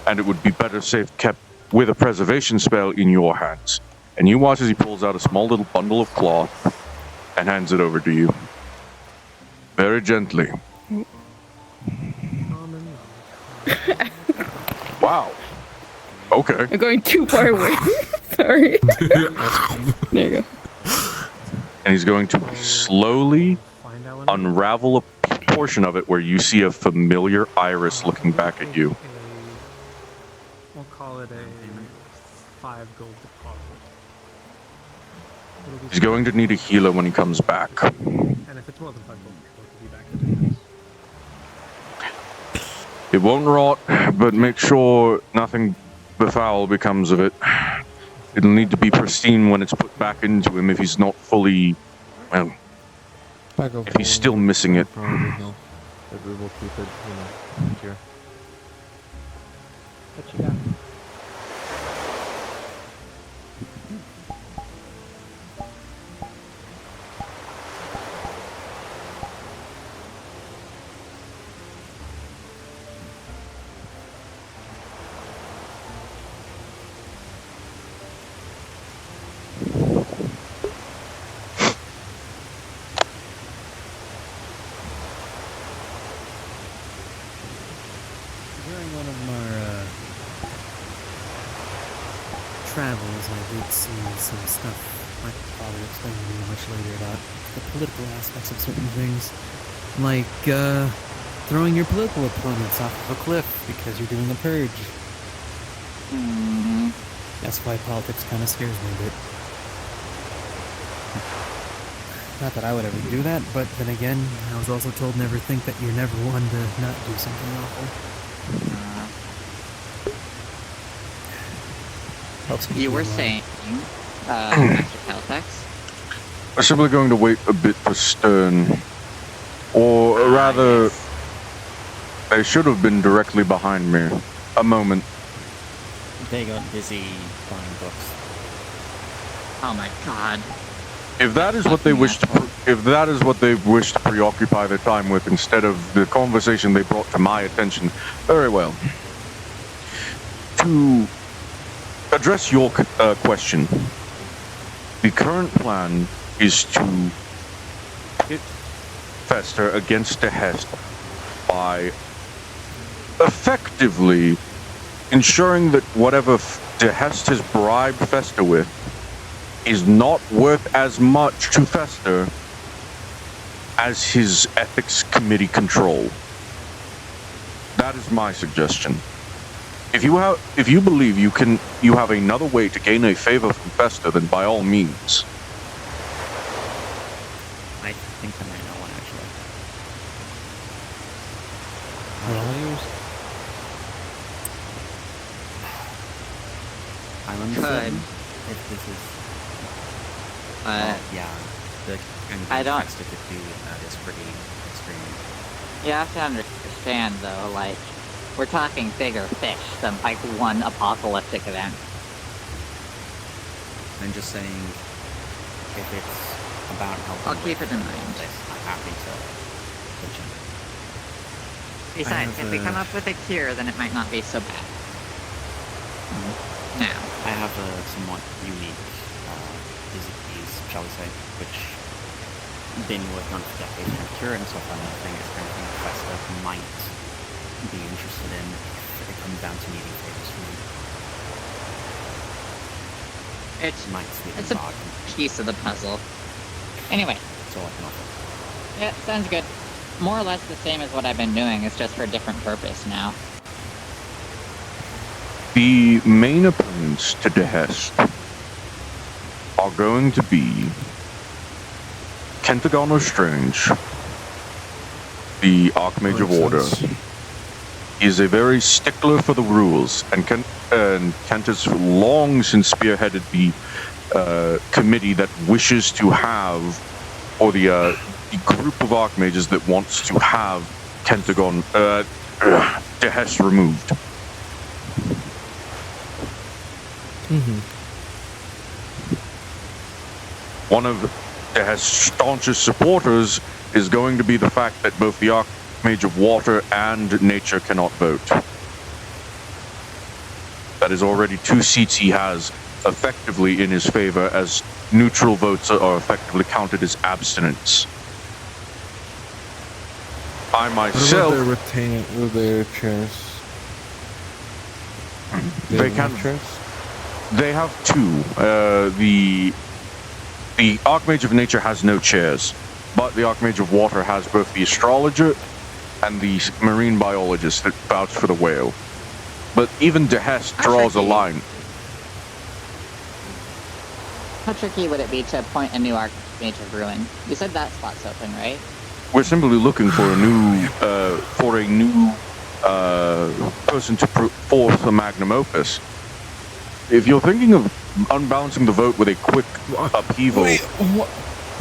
and it would be better safe kept with a preservation spell in your hands. And you watch as he pulls out a small little bundle of cloth and hands it over to you. Very gently. Wow. Okay. I'm going too far away. Sorry. There you go. And he's going to slowly unravel a portion of it where you see a familiar iris looking back at you. We'll call it a 5 gold deposit. He's going to need a healer when he comes back. And if it's more than 5 gold, it'll be back to the It won't rot, but make sure nothing befoul becomes of it. It'll need to be pristine when it's put back into him if he's not fully, well, if he's still missing it. But we will keep it, here. What you got? Travels, I did see some stuff my father explained to me much later about the political aspects of certain things. Like, throwing your political opponents off of a cliff because you're doing a purge. That's why politics kind of scares me a bit. Not that I would ever do that, but then again, I was also told never think that you're never one to not do something awful. You were saying, Master Caltex? I'm simply going to wait a bit for Stern. Or rather, they should have been directly behind me. A moment. They got busy buying books. Oh my god. If that is what they wish to, preoccupy their time with instead of the conversation they brought to my attention, very well. To address your question, the current plan is to pit Fester against Dehest by effectively ensuring that whatever Dehest has bribed Fester with is not worth as much to Fester as his ethics committee control. That is my suggestion. If you believe you have another way to gain a favor from Fester, then by all means. I think I might know one actually. Island Could. if this is... yeah, the kind of I don't... Fester could do that is pretty extreme. You have to understand, though, like, we're talking bigger fish than, like, one apocalyptic event. I'm just saying, if it's about helping I'll keep it in mind. I'm happy to pitch in. Besides, if we come up with a cure, then it might not be so bad. Now. I have a somewhat unique disease, shall we say, which I've been working on for decades and curing and stuff, and I think it's kind of thing Fester might be interested in if it comes down to needing favors from me. It's a piece of the puzzle. Anyway. That's all I can offer. Yeah, sounds good. More or less the same as what I've been doing, it's just for a different purpose now. The main opponents to Dehest are going to be Kentagon O'Strange, the Archmage of Order. He is a very stickler for the rules, and Kent has long since spearheaded the committee that wishes to have, or the group of Archmages that wants to have Kentagon, Dehest removed. One of Dehest's staunchest supporters is going to be the fact that both the Archmage of Water and Nature cannot vote. That is already 2 seats he has effectively in his favor, as neutral votes are effectively counted as abstinence. I myself... What about their chairs? They can... They have 2. The Archmage of Nature has no chairs, but the Archmage of Water has both the Astrologer and the Marine Biologist that vouch for the whale. But even Dehest draws a line. How tricky would it be to appoint a new Archmage of Ruin? You said that spot's open, right? We're simply looking for a new, person to force the magnum opus. If you're thinking of unbalancing the vote with a quick upheaval,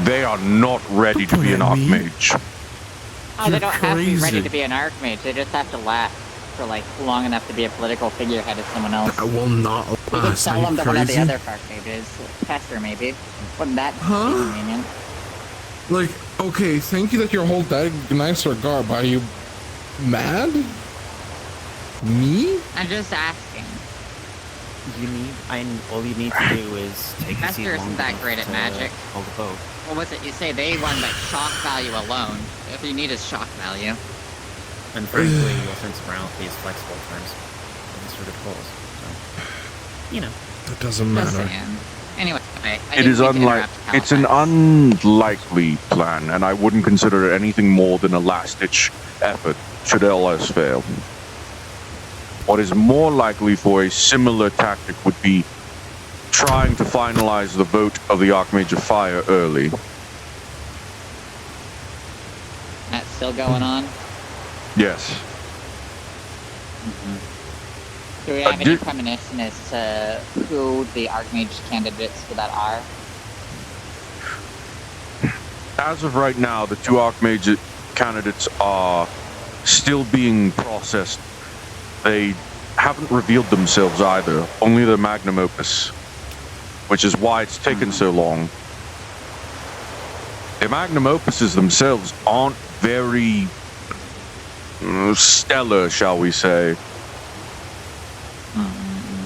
they are not ready to be an Archmage. Oh, they don't have to be ready to be an Archmage. They just have to last for, like, long enough to be a political figurehead of someone else. I will not last. You could sell them to one of the other Archmages. Pester, maybe. Wouldn't that be convenient? Like, okay, thank you that you hold that nice regard, but are you mad? Me? I'm just asking. All you need to do is take a seat Pester isn't that great at magic. Hold the vote. What was it you say? They won by shock value alone. If you need is shock value. And frankly, your sense of morality is flexible at times. In this sort of cause. So, you know. That doesn't matter. Anyway, it's an unlikely plan, and I wouldn't consider it anything more than a last-ditch effort should LS fail. What is more likely for a similar tactic would be trying to finalize the vote of the Archmage of Fire early. still going on? Yes. Do we have any premonition as to who the Archmage candidates for that are? As of right now, the 2 Archmage candidates are still being processed. They haven't revealed themselves either, only the magnum opus, which is why it's taken so long. The magnum opuses themselves aren't very stellar, shall we say.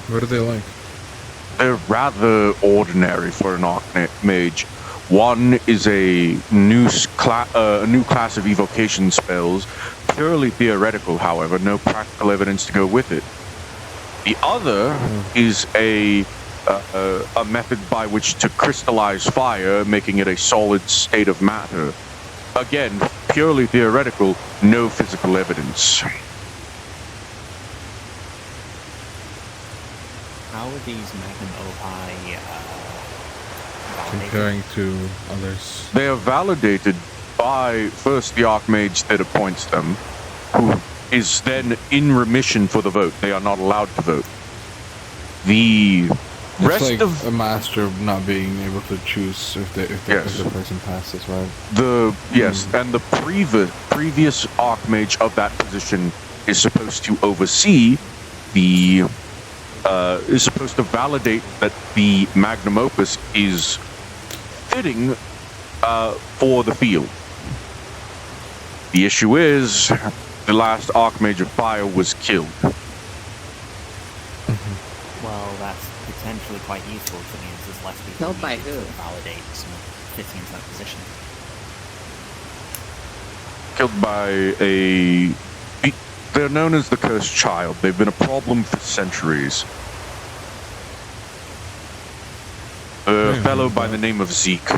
What are they like? They're rather ordinary for an Archmage. One is a new class of evocation spells, purely theoretical, however, no practical evidence to go with it. The other is a method by which to crystallize fire, making it a solid state of matter. Again, purely theoretical, no physical evidence. How are these magnum opus comparing to others? They are validated by first the Archmage that appoints them, who is then in remission for the vote. They are not allowed to vote. The rest like of a master not being able to choose if the person passes, right? And the previous Archmage of that position is supposed to oversee the is supposed to validate that the magnum opus is fitting for the field. The issue is the last Archmage of Fire was killed. Well, that's potentially quite useful to me, as there's less people Killed by who? to validate someone fitting into that position. Killed by a... They're known as the Cursed Child. They've been a problem for centuries. A fellow by the name of Zeke.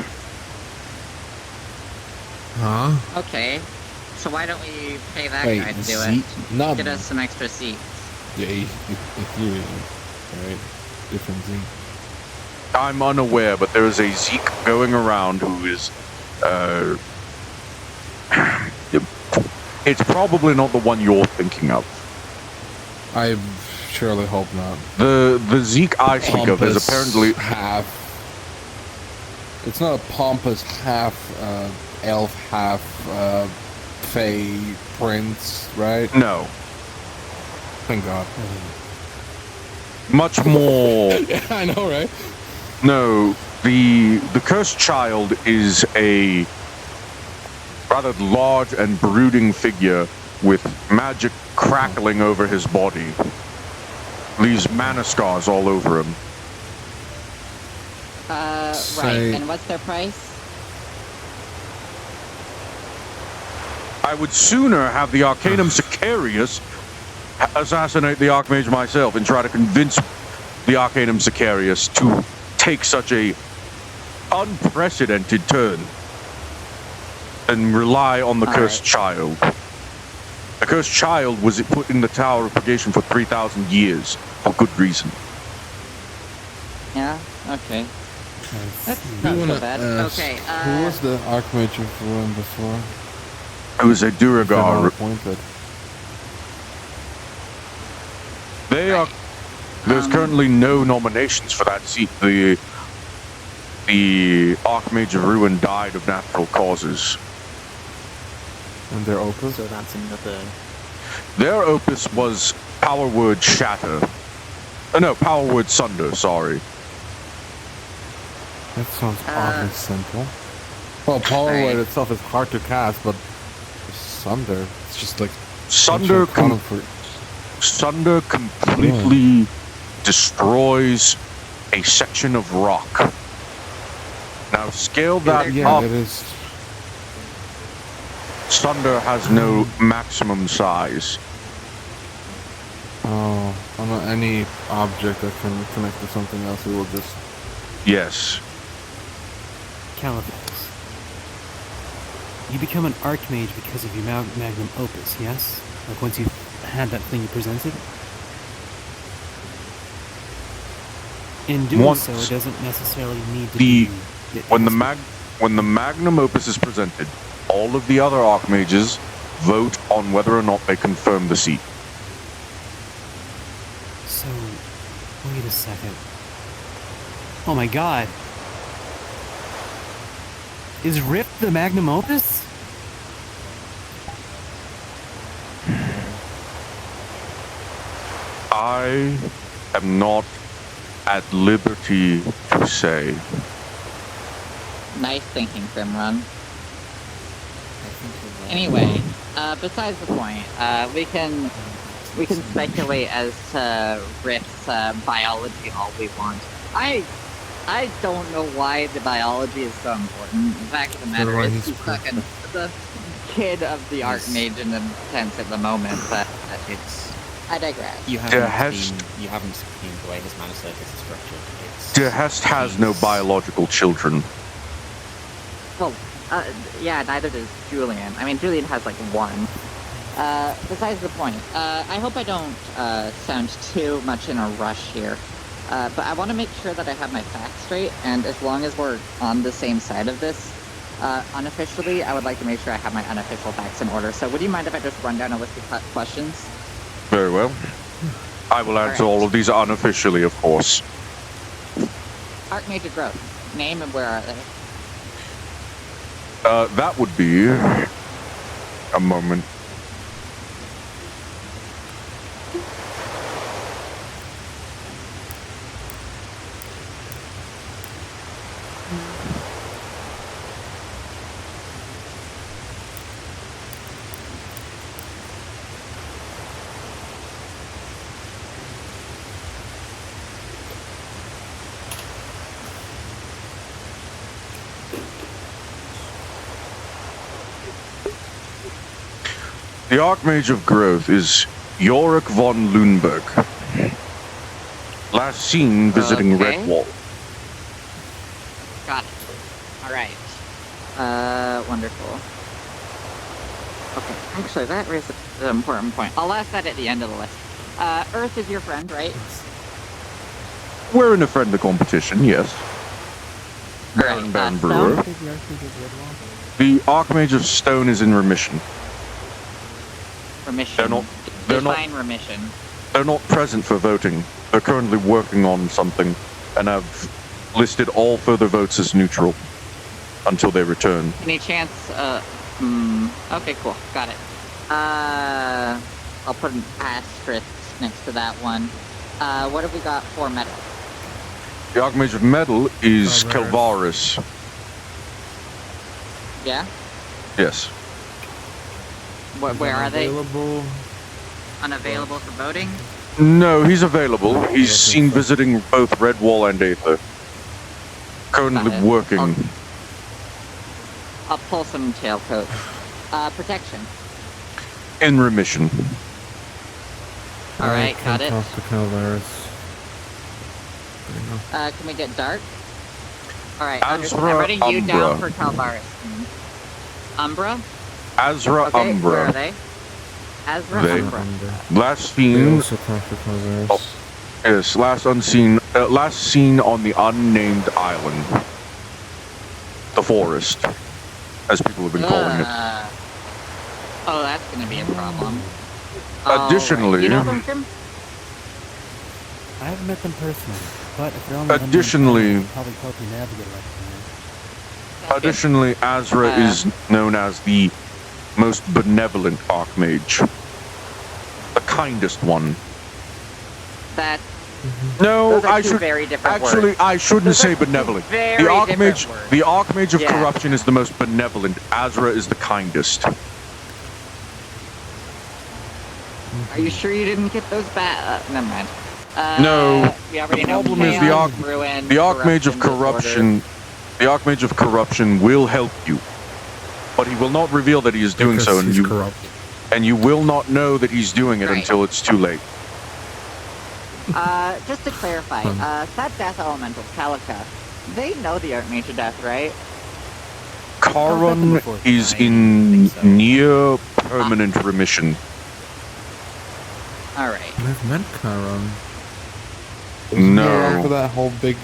Huh? Okay. So why don't we pay that Wait, guy to do Zeke? it? Not- Get us some extra seats. Yeah, Ethereum, right? Different Zeke. I'm unaware, but there is a Zeke going around who is... it's probably not the one you're thinking of. I surely hope not. The Zeke I speak of is apparently... It's not a pompous half elf, half fey prince, right? No. Thank God. Much more... Yeah, I know, right? No, the Cursed Child is a rather large and brooding figure with magic crackling over his body. Leaves mana scars all over him. Right. And what's their price? I would sooner have the Arcanum Sicarius assassinate the Archmage myself and try to convince the Arcanum Sicarius to take such a unprecedented turn and rely on the Cursed Child. The Cursed Child was put in the Tower of Purgation for 3,000 years for good reason. Yeah. Okay. That's not so bad. Okay. Who was the Archmage of Ruin before? It was a Duragar. Appointed. They are. There's currently no nominations for that seat. The Archmage of Ruin died of natural causes. And their opus? So that's another... Their opus was Power Word Shatter. No, Power Word Sunder, sorry. That sounds oddly simple. Well, Power Word itself is hard to cast, but Sunder, it's just like... Sunder completely destroys a section of rock. Now scale that up. It is. Sunder has no maximum size. Oh, on any object that can connect to something else, it will just... Yes. Califax. You become an Archmage because of your magnum opus, yes? Like once you had that thing you presented? In doing so, it doesn't necessarily need to be... When the magnum opus is presented, all of the other Archmages vote on whether or not they confirm the seat. So, wait a second. Oh my god. Is Rift the magnum opus? I am not at liberty to say. Nice thinking, Grimrun. Anyway, besides the point, we can speculate as to Rift's biology all we want. I don't know why the biology is so important. The fact of the matter is he's fucking the kid of the Archmage in the sense at the moment, but I digress. You haven't seen the way his mana circuit is structured. De Hest has no biological children. Well, yeah, neither does Julian. I mean, Julian has like one. Besides the point, I hope I don't sound too much in a rush here. But I want to make sure that I have my facts straight, and as long as we're on the same side of this, unofficially, I would like to make sure I have my unofficial facts in order. So would you mind if I just run down a list of questions? Very well. I will answer all of these unofficially, of course. Archmage of Growth. Name and where are they? That would be... a moment. The Archmage of Growth is Yorick von Lundberg. Last seen visiting Redwall. Got it. Alright. Wonderful. Okay, actually, that raises an important point. I'll ask that at the end of the list. Earth is your friend, right? We're in a friendly competition, yes. Right, Baron Brewer. The Archmage of Stone is in remission. Remission. Define remission. They're not present for voting. They're currently working on something, and have listed all further votes as neutral until they return. Any chance, okay, cool. Got it. I'll put an asterisk next to that one. What have we got for metal? The Archmage of Metal is Kelvaris. Yeah? Yes. Where are they? Unavailable for voting? No, he's available. He's seen visiting both Redwall and Aether. Currently working. I'll pull some tailcoats. Protection. In remission. Alright, got it. Can we get dark? Alright, Azra I'm writing you Umbra. down for Calvaris. Umbra? Azra Okay, Umbra. where are they? Azra Umbra. Last seen. Yes, last seen on the unnamed island. The forest, as people have been calling it. Oh, that's gonna be a problem. Additionally, You know them, Grim? I haven't met them personally, but if they're on the Additionally, probably help you navigate right from additionally, Azra is known as the most benevolent Archmage. The kindest one. That. No, those are I two should very different actually. words. I shouldn't Those say are two benevolent. very The different Archmage, words. the Archmage of Yeah. Corruption is the most benevolent. Azra is the kindest. Are you sure you didn't get those back? Never mind. No, we already the know problem is the chaos, ruin, the Archmage of disorder. Corruption. The Archmage of Corruption will help you, but he will not reveal that he is doing so, and you will not know that he's doing it until it's too late. Just to clarify, that Death Elemental, Calica, they know the Archmage of Death, right? Charon is in near permanent remission. Alright. I've met Charon. No. For that whole big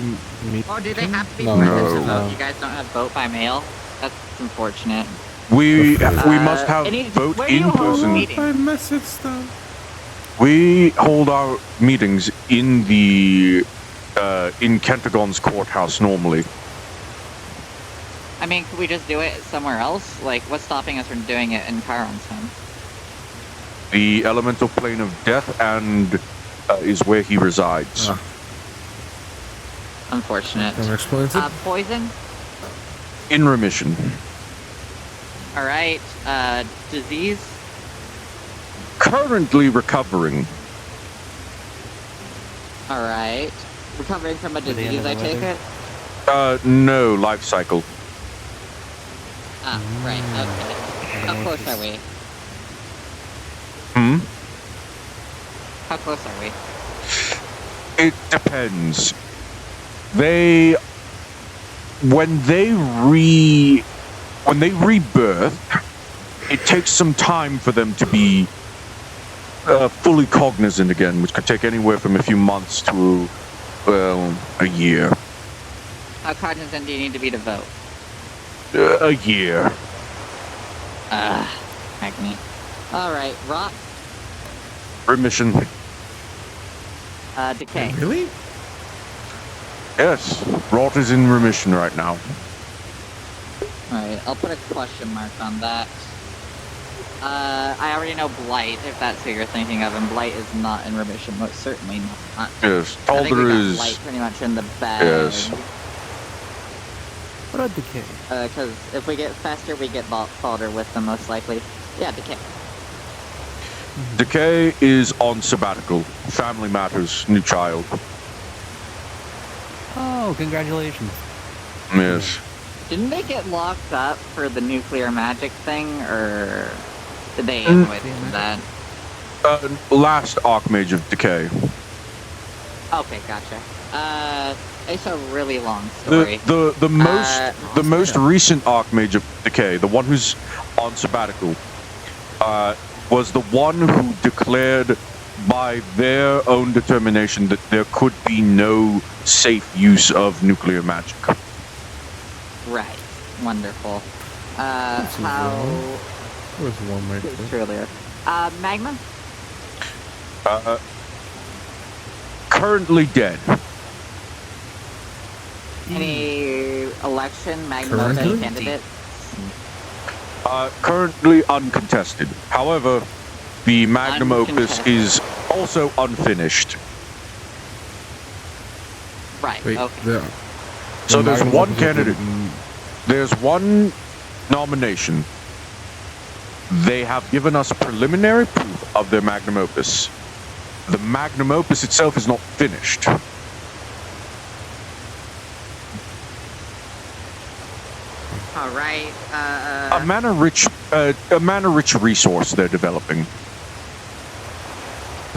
meet. Oh, do they have to be No. present to No. vote? You guys don't have vote by mail? That's unfortunate. We must have vote where do you in hold person. meetings? My message down. We hold our meetings in the in Kentagon's courthouse normally. I mean, could we just do it somewhere else? Like, what's stopping us from doing it in Chiron's home? The elemental plane of death and is where he resides. Unfortunate. That explains it. Poison? In remission. Alright. Disease? Currently recovering. Alright. Recovering from a the end disease, of I the take weather? it? No, life cycle. Ah, right, okay. How close are we? Hmm? How close are we? It depends. When they rebirth, it takes some time for them to be fully cognizant again, which could take anywhere from a few months to, well, a year. How cognizant do you need to be to vote? A year. Agony. Alright, rot. Remission. Decay. Really? Yes, Rot is in remission right now. Alright, I'll put a question mark on that. I already know Blight, if that's who you're thinking of, and Blight is not in remission, most certainly not. Yes, I think we Talder got is. Blight pretty much in the bag. Yes. What about Decay? Because if we get Fester, we get Talder with them, most likely. Yeah, Decay. Decay is on sabbatical. Family matters, new child. Oh, congratulations. Yes. Didn't they get locked up for the nuclear magic thing, or did they avoid that? Last Archmage of Decay. Okay, gotcha. It's a really long story. The most recent Archmage of Decay, the one who's on sabbatical, was the one who declared by their own determination that there could be no safe use of nuclear magic. Right. Wonderful. Where's one right there? Earlier. Magma? Currently dead. Any election, Magma Currently? candidate? Currently uncontested. However, the magnum opus is also unfinished. Right, Wait, okay. So there's magnum one opus candidate. There's one nomination. They have given us preliminary proof of their magnum opus. The magnum opus itself is not finished. All right. A mana-rich resource they're developing.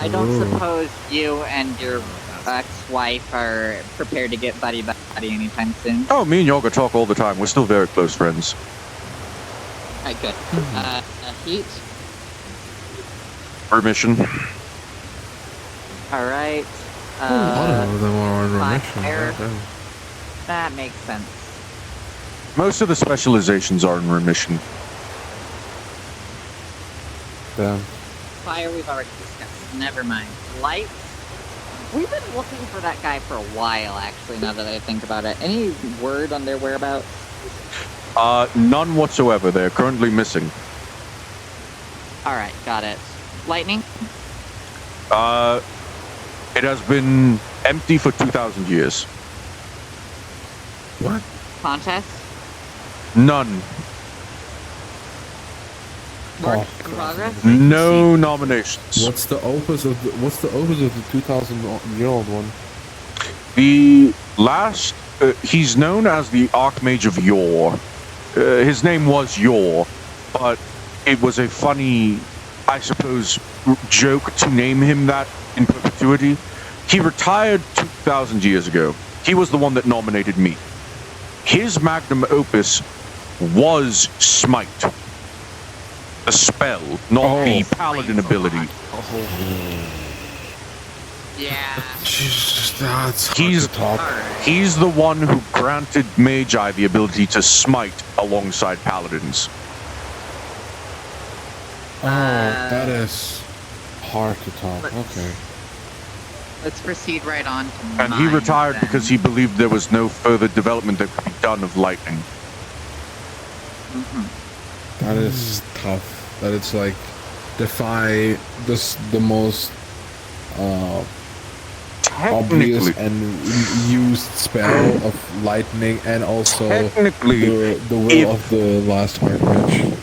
I don't suppose you and your ex-wife are prepared to get buddy-buddy anytime soon? Oh, me and Yoga talk all the time. We're still very close friends. Alright, good. Heat? Remission. Alright. A lot of them are in remission. Fire. goddamn. That makes sense. Most of the specializations are in remission. Damn. Fire we've already discussed. Never mind. Light? We've been looking for that guy for a while, actually, now that I think about it. Any word on their whereabouts? None whatsoever. They're currently missing. Alright, got it. Lightning? It has been empty for 2,000 years. What? Contest? None. Work in progress? No nominations. What's the opus of the 2,000-year-old one? The last, he's known as the Archmage of Yore. His name was Yore, but it was a funny, I suppose, joke to name him that in perpetuity. He retired 2,000 years ago. He was the one that nominated me. His magnum opus was Smite. The spell, not the paladin ability. Yeah. Jesus, that's He's the one who granted Magi the ability to smite alongside paladins. that is hard to talk. Okay. Let's proceed right on to And he retired because he believed there was no further development that could be done of lightning. That is tough. That it's like defy the most obvious and used spell of lightning, and also technically the will of the last Archmage.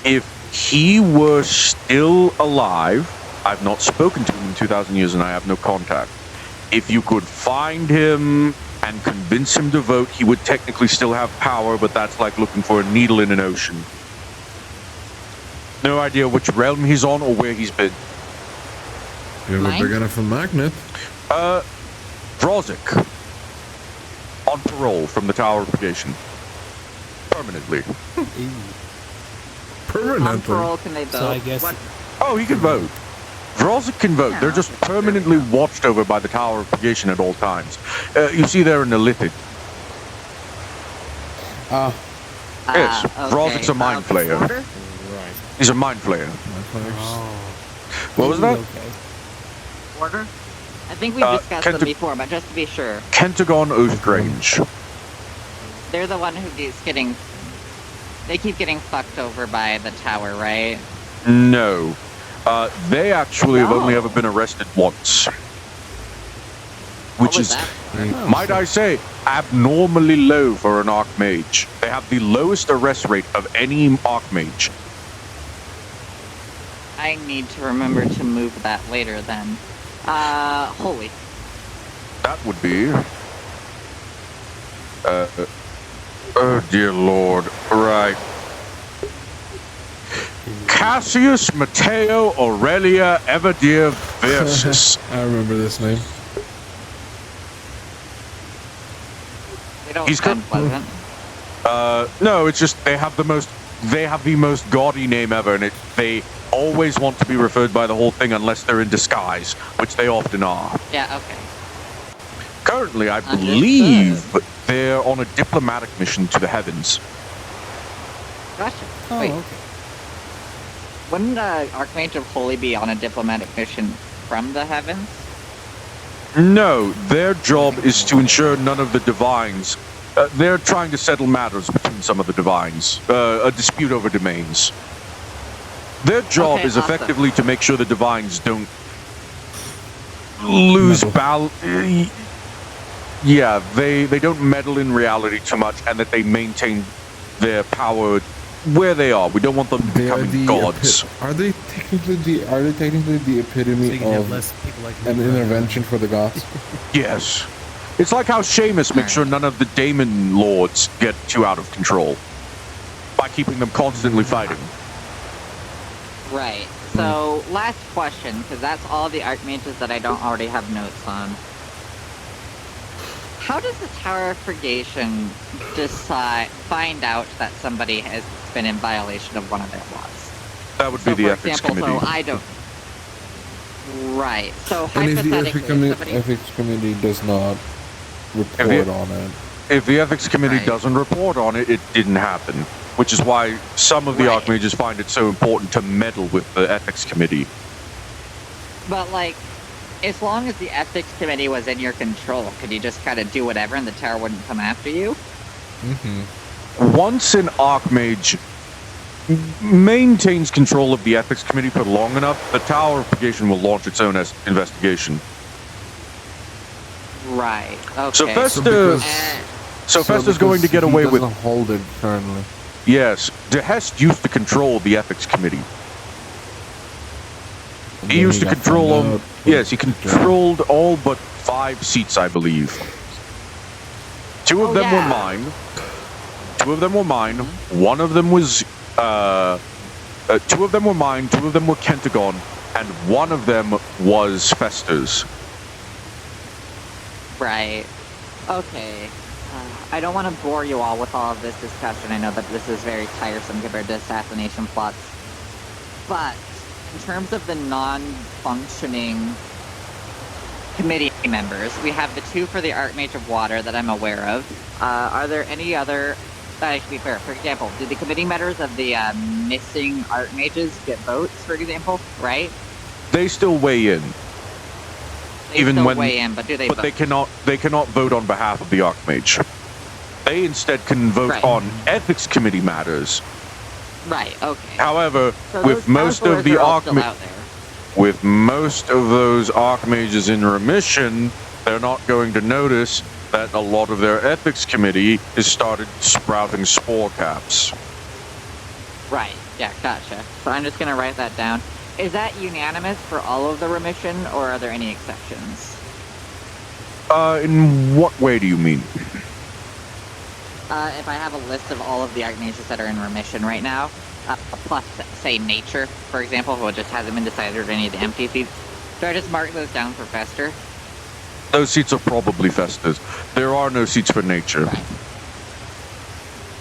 If he were still alive, I've not spoken to him in 2,000 years and I have no contact. If you could find him and convince him to vote, he would technically still have power, but that's like looking for a needle in an ocean. No idea which realm he's on or where he's been. You have a big enough a magnet? Vrozik. On parole from the Tower of Purgation. Permanently. Permanently? On parole, can they vote? So I guess... Oh, he can vote. Vrozik can vote. They're just permanently watched over by the Tower of Purgation at all times. You see there in the Lithid. Yes, Vrozik's a mind flayer. Right. He's a mind flayer. What was that? Order? I think we've discussed them before, but just to be sure. Kentagon Oathgrange. They're the one who keeps getting... They keep getting fucked over by the tower, right? No. They actually have only ever been arrested once. Which is, might I say, abnormally low for an Archmage. They have the lowest arrest rate of any Archmage. I need to remember to move that later then. Holy. That would be... oh dear lord. Right. Cassius Matteo Aurelia Everdear Versus. I remember this name. They don't sound pleasant. No, it's just they have the most gaudy name ever, and they always want to be referred by the whole thing unless they're in disguise, which they often are. Yeah, okay. Currently, I believe they're on a diplomatic mission to the heavens. Gotcha. Oh, Wait. okay. Wouldn't Archmage of Holy be on a diplomatic mission from the heavens? No, their job is to ensure none of the divines... they're trying to settle matters between some of the divines. A dispute over domains. Their job is effectively to make sure the divines don't lose yeah, they don't meddle in reality too much, and that they maintain their power where they are. We don't want them becoming gods. Are they technically the epitome of an intervention for the gods? Yes. It's like how Seamus makes sure none of the Daemon Lords get too out of control by keeping them constantly fighting. Right. So, last question, because that's all the Archmages that I don't already have notes on. How does the Tower of Purgation find out that somebody has been in violation of one of their laws? That would be the Ethics Committee. So I don't... Right. So, And if the hypothetically, ethics committee does not report on it... If the Ethics Committee doesn't report on it, it didn't happen. Which is why some of the Archmages find it so important to meddle with the Ethics Committee. But, like, as long as the Ethics Committee was in your control, could you just kind of do whatever and the tower wouldn't come after you? Once an Archmage maintains control of the Ethics Committee for long enough, the Tower of Purgation will launch its own investigation. Right. Okay. So Festa's going to get away with... He doesn't hold it currently. Yes. De Hest used to control the Ethics Committee. He used to control them. Yes, he controlled all but 5 seats, I believe. 2 of them were mine. 2 of them were mine. 1 of them was 2 of them were mine. 2 of them were Kentagon, and 1 of them was Fester's. Right. Okay. I don't want to bore you all with all of this discussion. I know that this is very tiresome compared to assassination plots. But, in terms of the non-functioning committee members, we have the 2 for the Archmage of Water that I'm aware of. Are there any other that I should be fair. For example, did the committee members of the missing archmages get votes, for example, right? They still weigh in. They still weigh in, but do they vote? They cannot vote on behalf of the archmage. They instead can vote on ethics committee matters. Right, okay. However, So with those most of the counselors are all still out archmages, there. with most of those archmages in remission, they're not going to notice that a lot of their ethics committee has started sprouting spore caps. Right, yeah, gotcha. So I'm just gonna write that down. Is that unanimous for all of the remission, or are there any exceptions? In what way do you mean? If I have a list of all of the archmages that are in remission right now, plus, say, nature, for example, who just hasn't been decided or any of the empty seats, do I just mark those down for Fester? Those seats are probably Fester's. There are no seats for nature. Right.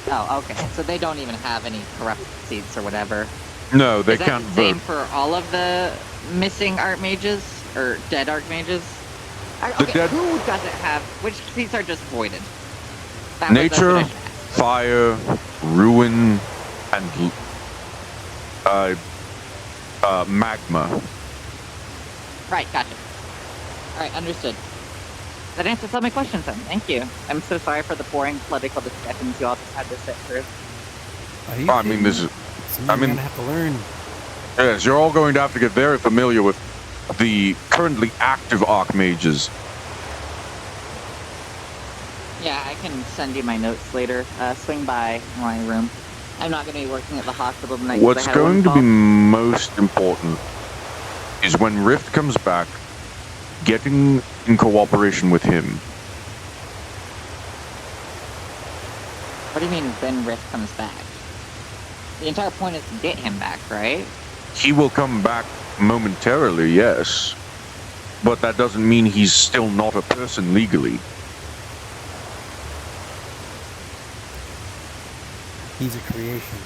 Oh, okay. So they don't even have any corrupt seats or whatever. No, they Is that can't the same vote. for all of the missing archmages or dead archmages? Okay, who doesn't have? Which seats are just voided? Nature, fire, ruin, and magma. Right, gotcha. Alright, understood. That answers all my questions then. Thank you. I'm so sorry for the boring political discussions you all just had to sit through. I mean, this is. Something you're gonna have to learn. Yes, you're all going to have to get very familiar with the currently active archmages. Yeah, I can send you my notes later. Swing by my room. I'm not going to be working at the hospital tonight. What's going to be most important is when Rift comes back, getting in cooperation with him. What do you mean when Rift comes back? The entire point is to get him back, right? He will come back momentarily, yes. But that doesn't mean he's still not a person legally. He's a creation.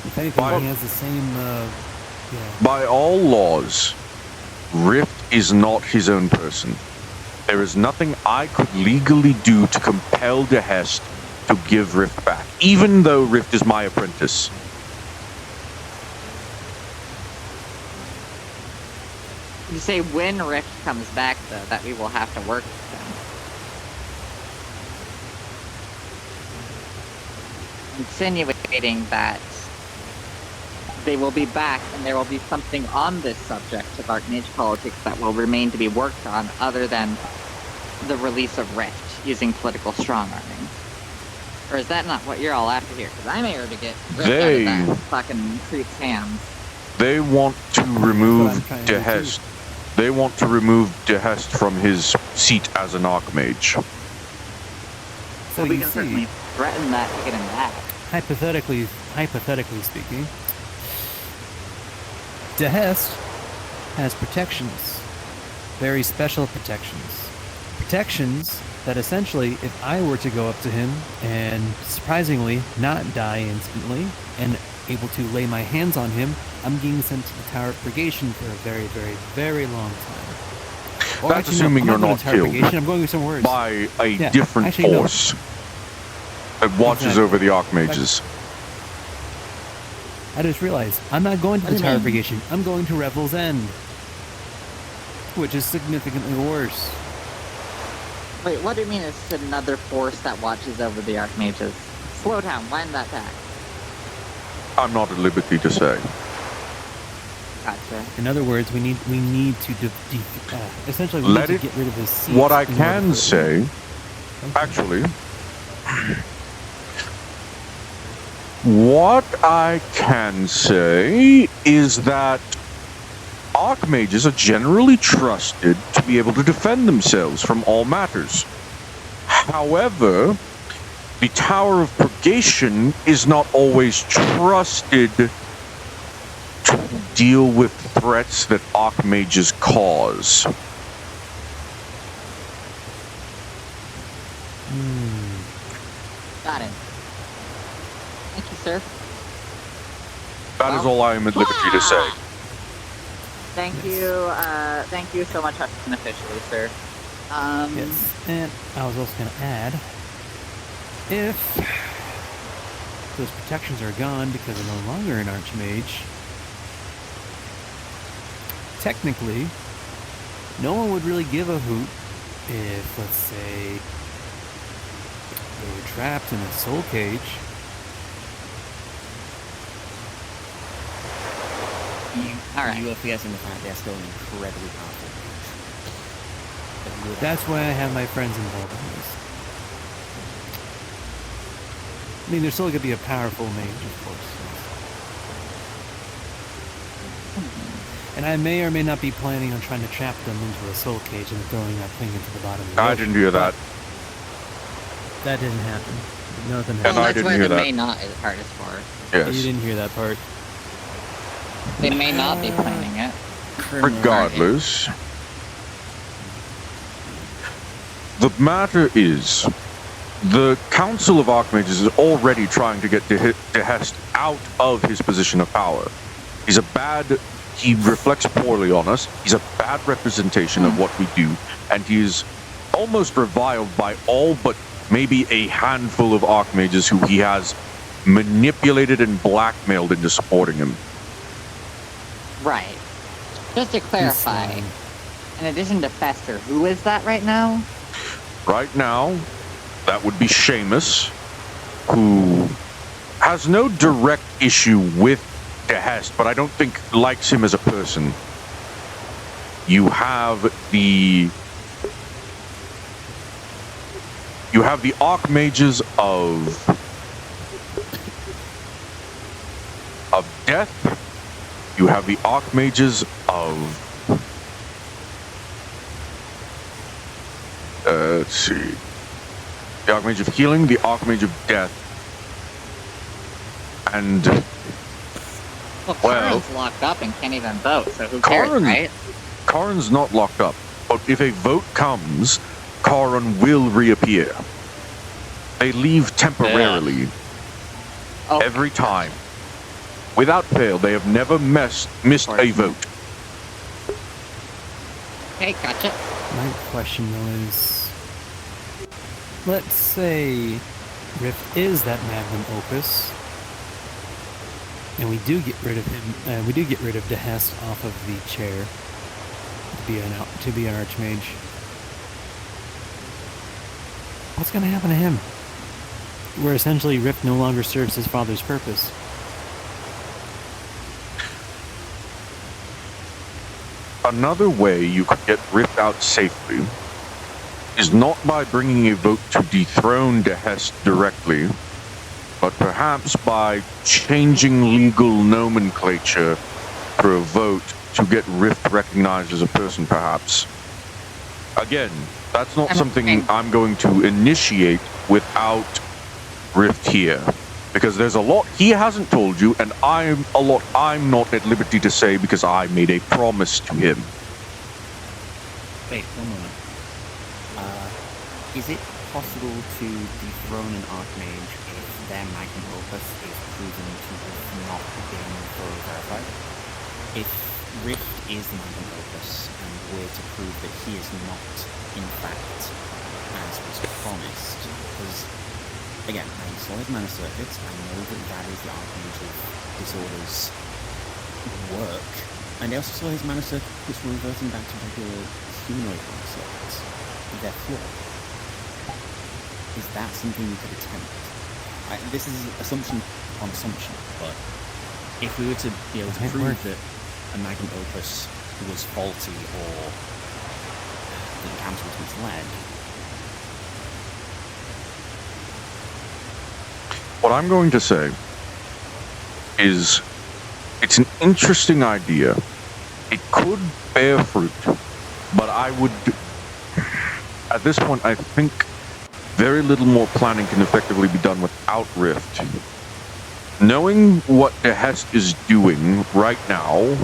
If anything, he has the same, By all laws, Rift is not his own person. There is nothing I could legally do to compel Dehest to give Rift back, even though Rift is my apprentice. You say when Rift comes back, though, that we will have to work with them. Insinuating that they will be back and there will be something on this subject of Archmage politics that will remain to be worked on other than the release of Rift using political strong-arming. Or is that not what you're all after here? Because I'm here to get Rift out of that fucking creep's hands. They want to remove Dehest. They want to remove Dehest from his seat as an Archmage. So we you can see, certainly threaten that to get him back. hypothetically speaking, Dehest has protections. Very special protections. Protections that essentially, if I were to go up to him and surprisingly not die instantly and able to lay my hands on him, I'm being sent to the Tower of Purgation for a very, very, very long time. Or That's assuming you're not killed I'm going somewhere worse. by a different force that watches over the Archmages. I just realized I'm not going to the Tower of Purgation. I'm going to Revel's End, which is significantly worse. Wait, what do you mean it's another force that watches over the Archmages? Slow down, wind that back. I'm not at liberty to say. Gotcha. In other words, we need to essentially we Let need it. to get rid of his seats. What I in order can for- say, actually, what I can say is that Archmages are generally trusted to be able to defend themselves from all matters. However, the Tower of Purgation is not always trusted to deal with threats that Archmages cause. Got it. Thank you, sir. That is all I am at liberty to say. Thank you so much unofficially, sir. Yes, and I was also going to add, if those protections are gone because I'm no longer an Archmage, technically, no one would really give a hoot if, let's say, they were trapped in a soul cage. You are forgetting the fact they're still an incredibly powerful mage. That's why I have my friends involved in this. I mean, they're still going to be a powerful mage, of course. And I may or may not be planning on trying to trap them into a soul cage and throwing that thing into the bottom of the ocean. I didn't hear that. That didn't happen. Nothing And happened. I didn't hear that. May not is the hardest part. Yes. You didn't hear that part. They may not be planning it. Regardless, the matter is, the Council of Archmages is already trying to get Dehest out of his position of power. He reflects poorly on us, he's a bad representation of what we do, and he is almost reviled by all but maybe a handful of Archmages who he has manipulated and blackmailed into supporting him. Right. Just to clarify, in addition to Fester, who is that right now? Right now, that would be Seamus, who has no direct issue with Dehest, but I don't think likes him as a person. You have the Archmages of Death. You have the Archmages of let's see. The Archmage of Healing, the Archmage of Death, and Karin's locked up and can't even vote, so who cares, right? Karin's not locked up, but if a vote comes, Karin will reappear. They leave temporarily. Every time. Without fail, they have never missed a vote. Okay, gotcha. My question though is, let's say Rift is that magnum opus, and we do get rid of him. We do get rid of Dehest off of the chair to be an Archmage. What's going to happen to him? Where essentially Rift no longer serves his father's purpose. Another way you could get Rift out safely is not by bringing a vote to dethrone Dehest directly, but perhaps by changing legal nomenclature for a vote to get Rift recognized as a person, perhaps. Again, that's not something I'm going to initiate without Rift here, because there's a lot he hasn't told you, and I'm not at liberty to say because I made a promise to him. Wait, one moment. Is it possible to dethrone an Archmage if their magnum opus is proven to have not been fully verified? If Rift is the magnum opus, and we're to prove that he is not, in fact, as was promised, because, again, I saw his mana circuits, I know that is the Archmage of Disorder's work, and I also saw his mana circuits reverting back to regular humanoid mana circuits. They're flawed. Is that something you could attempt? This is assumption on assumption, but if we were to be able to prove that a magnum opus was faulty or that the council was misled. What I'm going to say is it's an interesting idea. It could bear fruit, but I would, at this point, I think very little more planning can effectively be done without Rift. Knowing what Dehest is doing right now,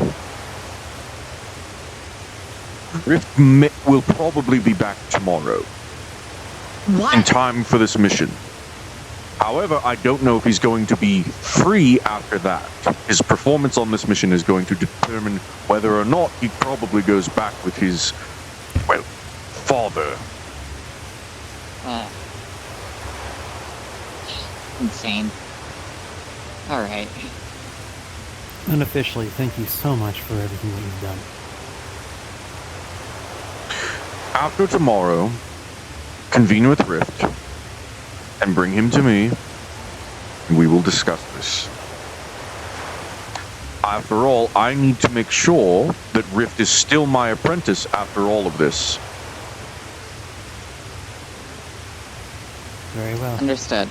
Rift will probably be back tomorrow. In time for this mission. However, I don't know if he's going to be free after that. His performance on this mission is going to determine whether or not he probably goes back with his, well, father. Insane. Alright. Unofficially, thank you so much for everything that you've done. After tomorrow, convene with Rift and bring him to me, and we will discuss this. After all, I need to make sure that Rift is still my apprentice after all of this. Very well. Understood.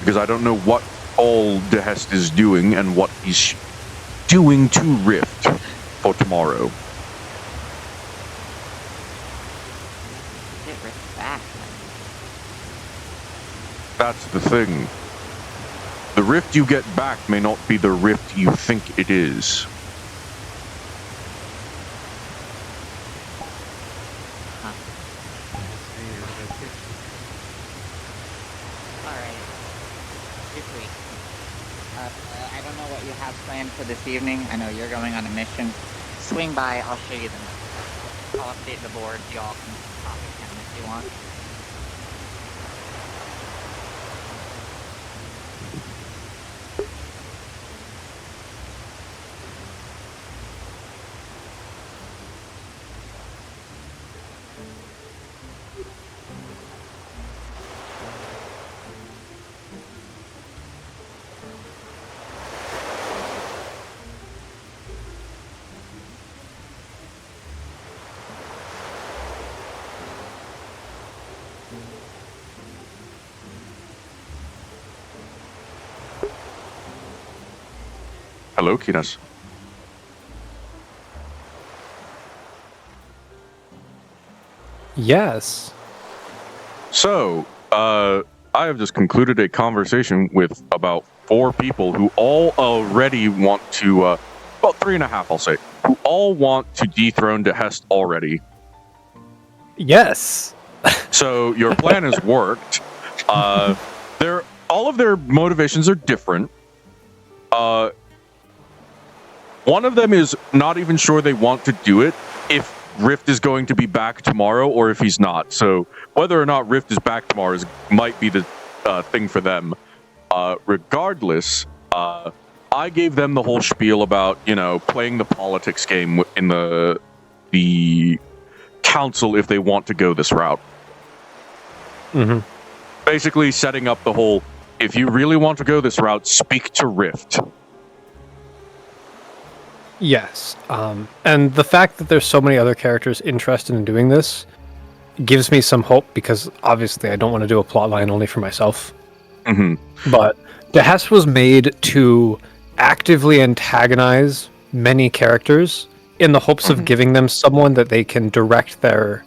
Because I don't know what all Dehest is doing and what he's doing to Rift for tomorrow. Get Rift back. That's the thing. The Rift you get back may not be the Rift you think it is. I don't know what you have planned for this evening. I know you're going on a mission. Swing by, I'll show you the I'll update the board. Y'all can talk again if you want. Hello, Kinas. Yes. So, I have just concluded a conversation with about 4 people who all already want to, about 3.5, I'll say, who all want to dethrone Dehest already. Yes. So your plan has worked. All of their motivations are different. One of them is not even sure they want to do it if Rift is going to be back tomorrow or if he's not. So whether or not Rift is back tomorrow might be the thing for them. Regardless, I gave them the whole spiel about, playing the politics game in the council if they want to go this route. Mm-hmm. Basically setting up the whole, if you really want to go this route, speak to Rift. Yes. And the fact that there's so many other characters interested in doing this gives me some hope, because obviously I don't want to do a plotline only for myself. Mm-hmm. But Dehest was made to actively antagonize many characters in the hopes of giving them someone that they can direct their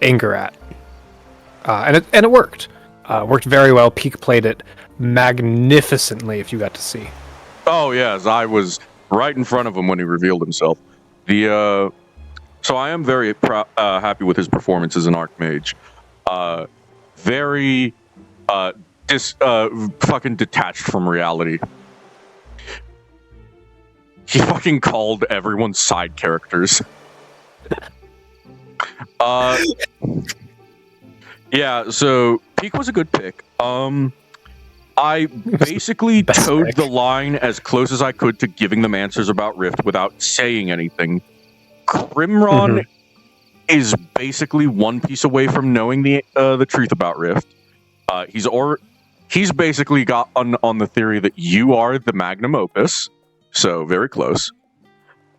anger at. And it worked. Worked very well. Peak played it magnificently, if you got to see. Oh yes, I was right in front of him when he revealed himself. So I am very happy with his performance as an Archmage. Very fucking detached from reality. He fucking called everyone side characters. Yeah, so Peak was a good pick. I basically towed the line as close as I could to giving them answers about Rift without saying anything. Crimron is basically one piece away from knowing the truth about Rift. He's basically got on the theory that you are the magnum opus, so very close.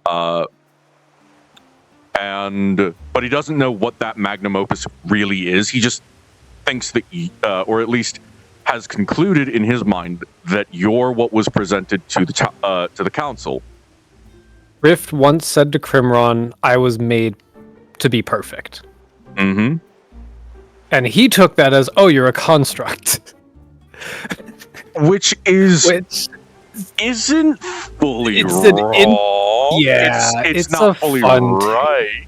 But he doesn't know what that magnum opus really is. He just thinks that, or at least has concluded in his mind that you're what was presented to the council. Rift once said to Crimron, "I was made to be perfect." Mm-hmm. And he took that as, "Oh, you're a construct," which isn't fully wrong. It's not fully right.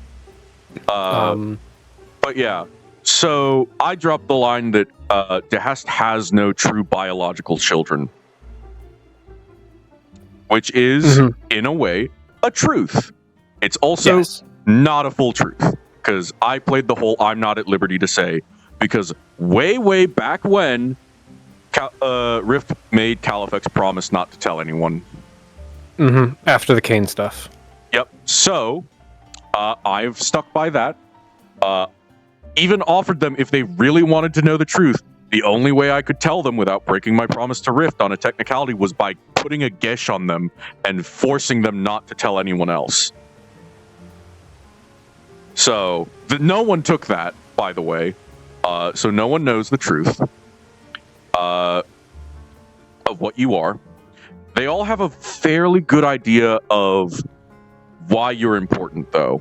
But yeah. So I dropped the line that Dehest has no true biological children, which is, in a way, a truth. It's also not a full truth, because I played the whole I'm not at liberty to say, because way back when, Rift made Califex promise not to tell anyone. After the Kane stuff. Yep. So, I've stuck by that. Even offered them, if they really wanted to know the truth, the only way I could tell them without breaking my promise to Rift on a technicality was by putting a gesh on them and forcing them not to tell anyone else. So, no one took that, by the way. So no one knows the truth of what you are. They all have a fairly good idea of why you're important, though.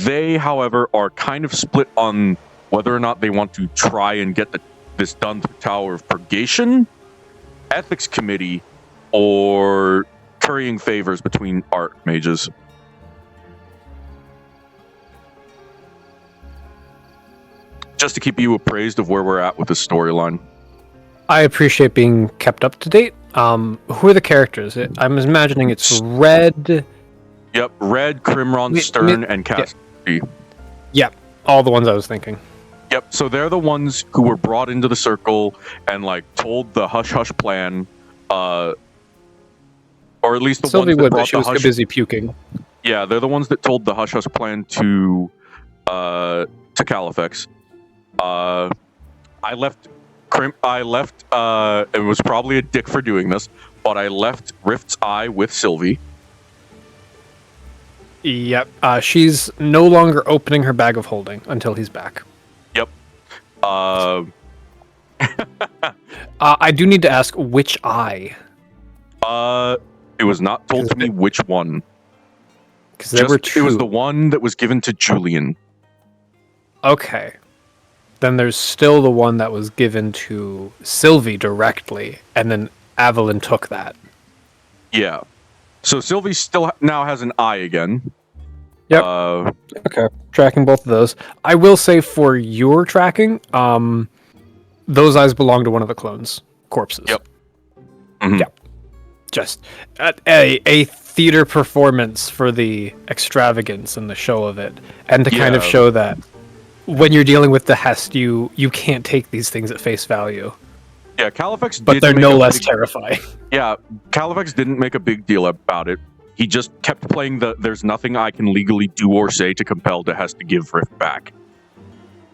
They, however, are kind of split on whether or not they want to try and get this done through Tower of Purgation, Ethics Committee, or currying favors between Archmages. Just to keep you appraised of where we're at with this storyline. I appreciate being kept up to date. Who are the characters? I'm imagining it's Red. Yep, Red, Crimron, Stern, and Cassidy. Yep, all the ones I was thinking. Yep, so they're the ones who were brought into the circle and told the hush-hush plan, or at least the Sylvie ones that would, brought but she was too busy puking. Yeah, they're the ones that told the hush-hush plan to Califex. I left, it was probably a dick for doing this, but I left Rift's Eye with Sylvie. Yep, she's no longer opening her bag of holding until he's back. Yep. I do need to ask which eye. It was not told to me which one. Because there were two. It was the one that was given to Julian. Okay. Then there's still the one that was given to Sylvie directly, and then Avalyn took that. Yeah. So Sylvie still now has an eye again. Yep. Okay. Tracking both of those. I will say for your tracking, those eyes belong to one of the clones' corpses. Yep. Mm-hmm. Yep. Just a theater performance for the extravagance and the show of it, and to kind of show that when you're dealing with the Hest, you can't take these things at face value. Yeah, Califex but they're no less terrifying. Yeah, Califex didn't make a big deal about it. He just kept playing there's nothing I can legally do or say to compel the Hest to give Rift back.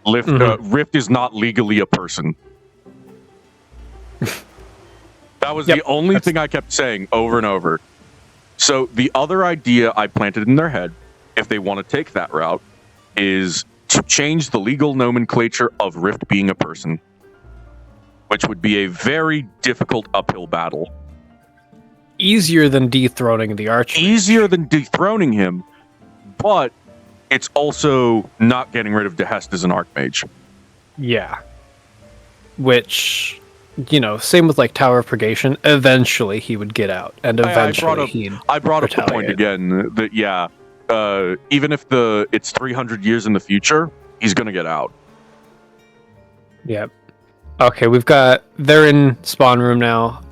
Rift is not legally a person. That was the only thing I kept saying over and over. So the other idea I planted in their head, if they want to take that route, is to change the legal nomenclature of Rift being a person, which would be a very difficult uphill battle. Easier than dethroning the Archmage. Easier than dethroning him, but it's also not getting rid of Dehest as an Archmage. Yeah. Which, same with Tower of Purgation, eventually he would get out, and eventually I brought up the point again that, even if it's 300 years in the future, he's going to get out. Yep. Okay, they're in spawn room now.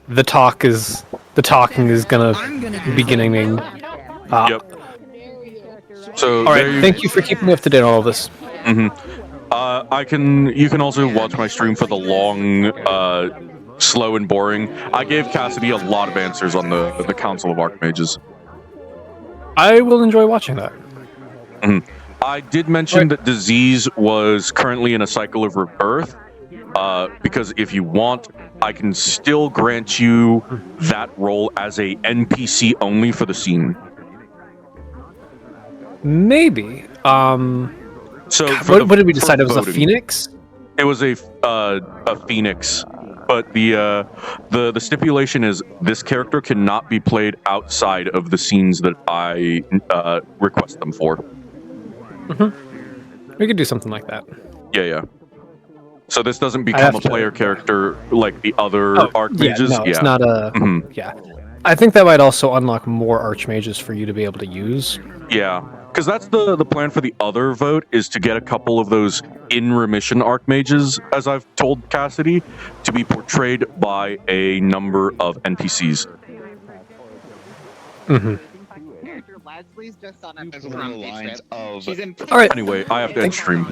The talking is gonna be beginning. Yep. So all right, thank you for keeping me up to date on all of this. Mm-hmm. You can also watch my stream for the long, slow and boring. I gave Cassidy a lot of answers on the Council of Archmages. I will enjoy watching that. Mm-hmm. I did mention that Disease was currently in a cycle of rebirth, because if you want, I can still grant you that role as a NPC only for the scene. Maybe. So what did we decide? It was a Phoenix? It was a Phoenix, but the stipulation is this character cannot be played outside of the scenes that I request them for. Mm-hmm. We could do something like that. Yeah. So this doesn't become a player character like the other Archmages? Yeah, no, it's not a... Mm-hmm. Yeah. I think that might also unlock more Archmages for you to be able to use. Yeah, because that's the plan for the other vote, is to get a couple of those in-remission Archmages, as I've told Cassidy, to be portrayed by a number of NPCs. Mm-hmm. Adsley's just on a lines of. She's in. All right. Anyway, I have to end stream.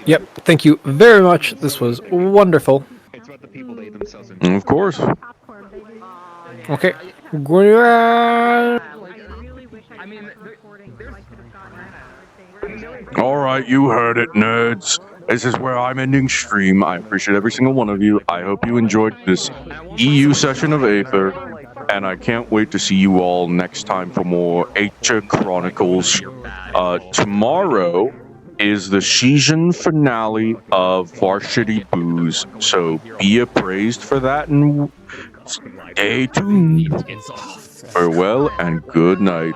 Yep. Thank you very much. This was wonderful. Of course. Okay. All right, you heard it, nerds. This is where I'm ending stream. I appreciate every single one of you. I hope you enjoyed this EU session of Aether, and I can't wait to see you all next time for more Aether Chronicles. Tomorrow is the season finale of Varsity Booze, so be appraised for that and stay tuned. Farewell and good night.